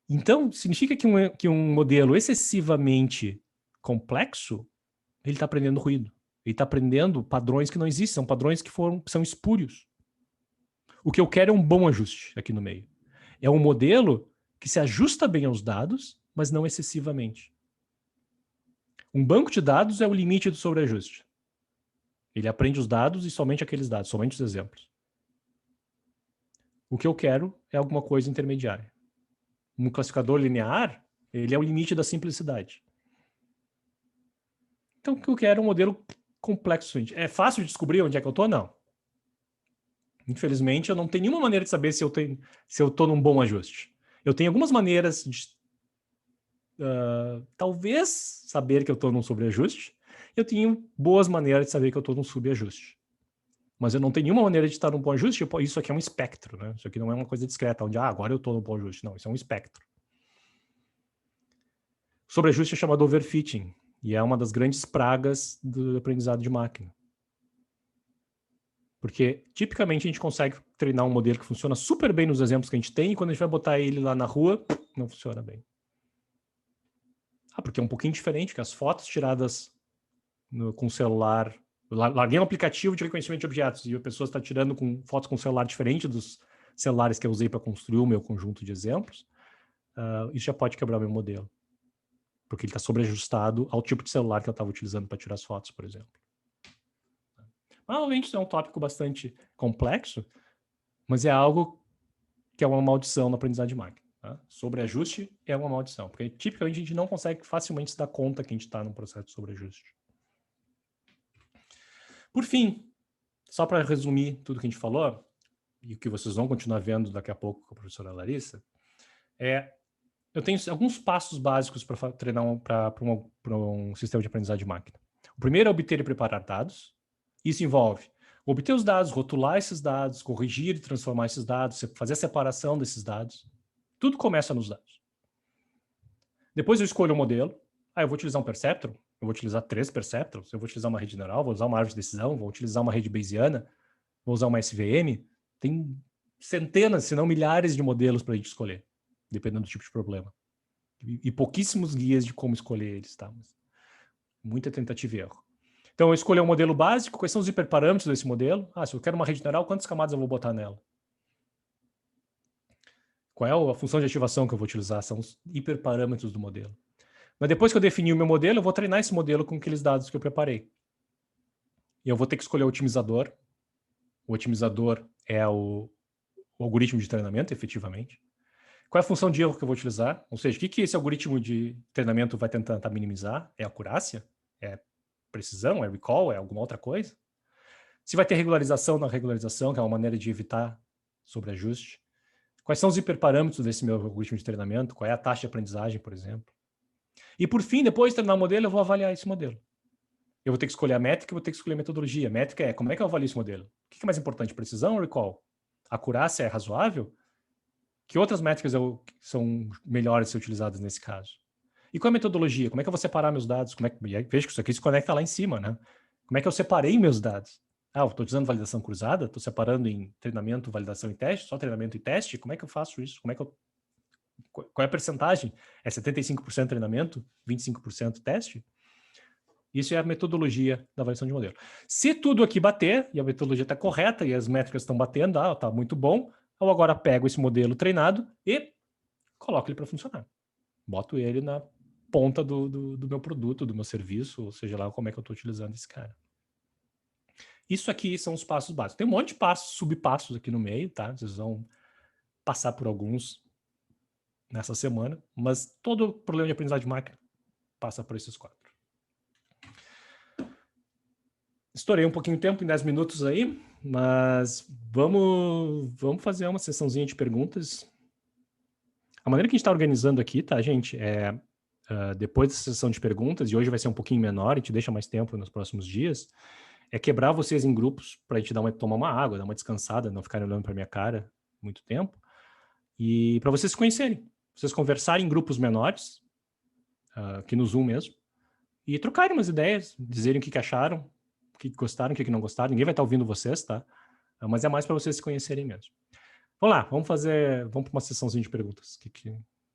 Então, significa que um modelo excessivamente complexo, ele está aprendendo ruído. Ele está aprendendo padrões que não existem, são padrões que são espúrios. O que eu quero é um bom ajuste aqui no meio. É um modelo que se ajusta bem aos dados, mas não excessivamente. Um banco de dados é o limite do sobreajuste. Ele aprende os dados e somente aqueles dados, somente os exemplos. O que eu quero é alguma coisa intermediária. Um classificador linear, ele é o limite da simplicidade. Então, o que eu quero é um modelo complexo. É fácil de descobrir onde é que eu estou? Não. Infelizmente, eu não tenho nenhuma maneira de saber se eu estou num bom ajuste. Eu tenho algumas maneiras de talvez saber que eu estou num sobreajuste. Eu tenho boas maneiras de saber que eu estou num subajuste. Mas eu não tenho nenhuma maneira de estar num bom ajuste. Tipo, isso aqui é um espectro, né? Isso aqui não é uma coisa discreta, onde agora eu estou num bom ajuste. Não, isso é um espectro. Sobreajuste é chamado overfitting, e é uma das grandes pragas do aprendizado de máquina. Porque, tipicamente, a gente consegue treinar um modelo que funciona super bem nos exemplos que a gente tem, e quando a gente vai botar ele lá na rua, não funciona bem. Porque é um pouquinho diferente, que as fotos tiradas com celular... Eu larguei um aplicativo de reconhecimento de objetos, e a pessoa está tirando fotos com celular diferente dos celulares que eu usei para construir o meu conjunto de exemplos. Isso já pode quebrar o meu modelo. Porque ele está sobreajustado ao tipo de celular que eu estava utilizando para tirar as fotos, por exemplo. Normalmente isso é um tópico bastante complexo, mas é algo que é uma maldição na aprendizagem de máquina. Tá? Sobreajuste é uma maldição, porque tipicamente a gente não consegue facilmente se dar conta que a gente está num processo de sobreajuste. Por fim, só para resumir tudo que a gente falou, e o que vocês vão continuar vendo daqui a pouco com a professora Larissa, eu tenho alguns passos básicos para treinar para um sistema de aprendizagem de máquina. O primeiro é obter e preparar dados. Isso envolve obter os dados, rotular esses dados, corrigir e transformar esses dados, fazer a separação desses dados. Tudo começa nos dados. Depois eu escolho o modelo. Eu vou utilizar um perceptron, eu vou utilizar 3 perceptrons, eu vou utilizar uma rede neural, vou usar uma árvore de decisão, vou utilizar uma rede bayesiana, vou usar uma SVM. Tem centenas, se não milhares de modelos para a gente escolher, dependendo do tipo de problema. E pouquíssimos guias de como escolher eles, tá? Muita tentativa e erro. Então, eu escolhi um modelo básico. Quais são os hiperparâmetros desse modelo? Se eu quero uma rede neural, quantas camadas eu vou botar nela? Qual é a função de ativação que eu vou utilizar? São os hiperparâmetros do modelo. Mas depois que eu defini o meu modelo, eu vou treinar esse modelo com aqueles dados que eu preparei. E eu vou ter que escolher o otimizador. O otimizador é o algoritmo de treinamento, efetivamente. Qual é a função de erro que eu vou utilizar? Ou seja, o que esse algoritmo de treinamento vai tentar minimizar? É acurácia? É precisão? É recall? É alguma outra coisa? Se vai ter regularização na regularização, que é uma maneira de evitar sobreajuste. Quais são os hiperparâmetros desse meu algoritmo de treinamento? Qual é a taxa de aprendizagem, por exemplo? E por fim, depois de treinar o modelo, eu vou avaliar esse modelo. Eu vou ter que escolher a métrica e vou ter que escolher a metodologia. A métrica é como é que eu avalio esse modelo? O que é mais importante, precisão ou recall? A acurácia é razoável? Que outras métricas são melhores ser utilizadas nesse caso? E qual é a metodologia? Como é que eu vou separar meus dados? Veja que isso aqui se conecta lá em cima, né? Como é que eu separei meus dados? Eu estou utilizando validação cruzada? Estou separando em treinamento, validação e teste? Só treinamento e teste? Como é que eu faço isso? Qual é a percentagem? É 75% treinamento? 25% teste? Isso é a metodologia da avaliação de modelo. Se tudo aqui bater, e a metodologia está correta, e as métricas estão batendo, está muito bom, eu agora pego esse modelo treinado e coloco ele para funcionar. Boto ele na ponta do meu produto, do meu serviço, ou seja lá como é que eu estou utilizando esse cara. Isso aqui são os passos básicos. Tem um monte de passos, subpassos aqui no meio, tá? Vocês vão passar por alguns nessa semana, mas todo problema de aprendizagem de máquina passa por esses 4. Estourei um pouquinho de tempo, em 10 minutos aí, mas vamos fazer uma sessãozinha de perguntas. A maneira que a gente está organizando aqui, tá, gente, depois dessa sessão de perguntas, e hoje vai ser um pouquinho menor, a gente deixa mais tempo nos próximos dias, é quebrar vocês em grupos para a gente tomar uma água, dar uma descansada, não ficarem olhando para minha cara muito tempo, e para vocês se conhecerem, vocês conversarem em grupos menores, aqui no Zoom mesmo, e trocarem umas ideias, dizerem o que acharam, o que gostaram, o que não gostaram. Ninguém vai estar ouvindo vocês, tá? Mas é mais para vocês se conhecerem mesmo. Vamos lá, vamos para uma sessãozinha de perguntas. O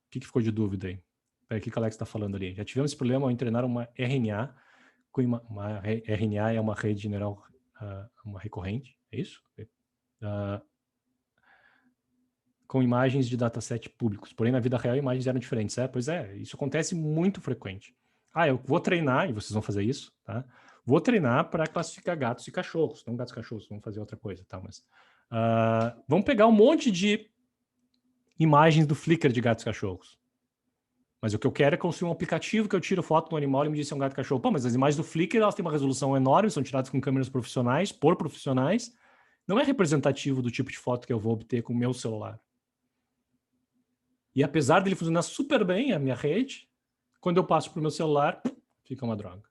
que ficou de dúvida aí? O que o Alex está falando ali? Já tivemos esse problema ao treinar uma RNA, uma RNA é uma rede neural, uma recorrente, é isso? Com imagens de dataset públicos. Porém, na vida real, imagens eram diferentes. Pois é, isso acontece muito frequente. Eu vou treinar, e vocês vão fazer isso, tá? Vou treinar para classificar gatos e cachorros. Não gatos e cachorros, vamos fazer outra coisa, tá? Mas vamos pegar um monte de imagens do Flickr de gatos e cachorros. Mas o que eu quero é construir um aplicativo que eu tiro foto do animal e me diz se é um gato e cachorro. Mas as imagens do Flickr, elas têm uma resolução enorme, são tiradas com câmeras profissionais, por profissionais. não é representativo do tipo de foto que eu vou obter com o meu celular. E apesar dele funcionar super bem, a minha rede, quando eu passo para o meu celular, fica uma droga.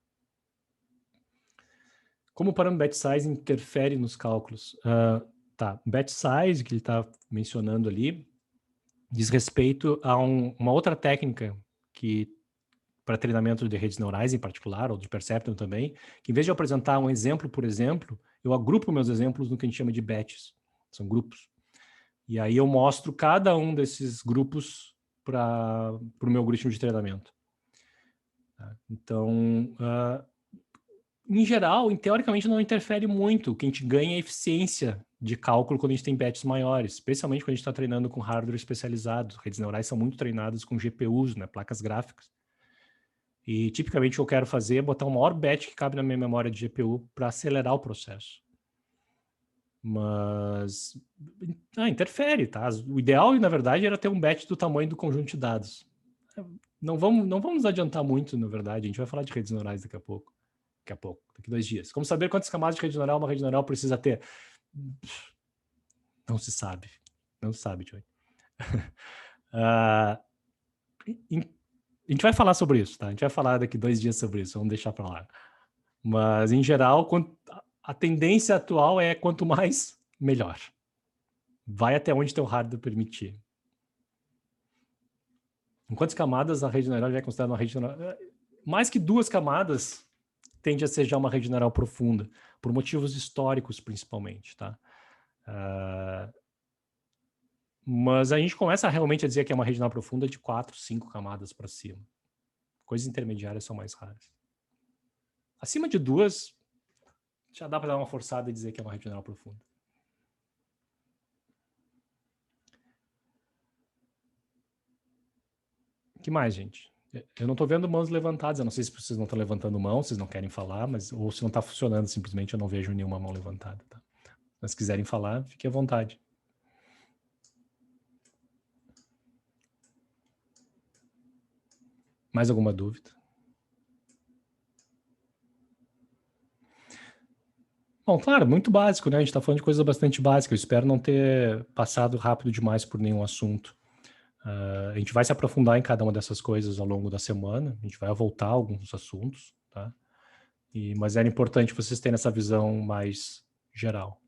Como o parâmetro batch size interfere nos cálculos? Batch size, que ele está mencionando ali, diz respeito a uma outra técnica que para treinamento de redes neurais em particular, ou de Perceptron também, que em vez de eu apresentar um exemplo por exemplo, eu agrupo meus exemplos no que a gente chama de batches. São grupos. E aí eu mostro cada um desses grupos para o meu algoritmo de treinamento. Então, em geral, teoricamente não interfere muito. O que a gente ganha é eficiência de cálculo quando a gente tem batches maiores, especialmente quando a gente está treinando com hardware especializado. Redes neurais são muito treinadas com GPUs, né, placas gráficas. E tipicamente o que eu quero fazer é botar o maior batch que cabe na minha memória de GPU para acelerar o processo. Mas interfere, tá? O ideal, na verdade, era ter um batch do tamanho do conjunto de dados. Não vamos nos adiantar muito, na verdade. A gente vai falar de redes neurais daqui a pouco. Daqui 2 dias. Como saber quantas camadas de rede neural uma rede neural precisa ter? Não se sabe. Não se sabe, Joey. A gente vai falar sobre isso, tá? A gente vai falar daqui 2 dias sobre isso. Vamos deixar para lá. Mas, em geral, a tendência atual é quanto mais, melhor. Vai até onde teu hardware permitir. Em quantas camadas a rede neural já é considerada uma rede neural? Mais que 2 camadas tende a ser já uma rede neural profunda, por motivos históricos principalmente, tá? Mas a gente começa realmente a dizer que é uma rede neural profunda de 4, 5 camadas para cima. Coisas intermediárias são mais raras. Acima de 2, já dá para dar uma forçada e dizer que é uma rede neural profunda. O que mais, gente? Eu não estou vendo mãos levantadas. Eu não sei se vocês não estão levantando mão, vocês não querem falar, mas ou se não está funcionando, simplesmente eu não vejo nenhuma mão levantada. Tá? Mas se quiserem falar, fiquem à vontade. Mais alguma dúvida? Bom, claro, muito básico, né? A gente está falando de coisas bastante básicas. Eu espero não ter passado rápido demais por nenhum assunto. A gente vai se aprofundar em cada uma dessas coisas ao longo da semana. A gente vai voltar a alguns assuntos, tá? Mas era importante vocês terem essa visão mais geral.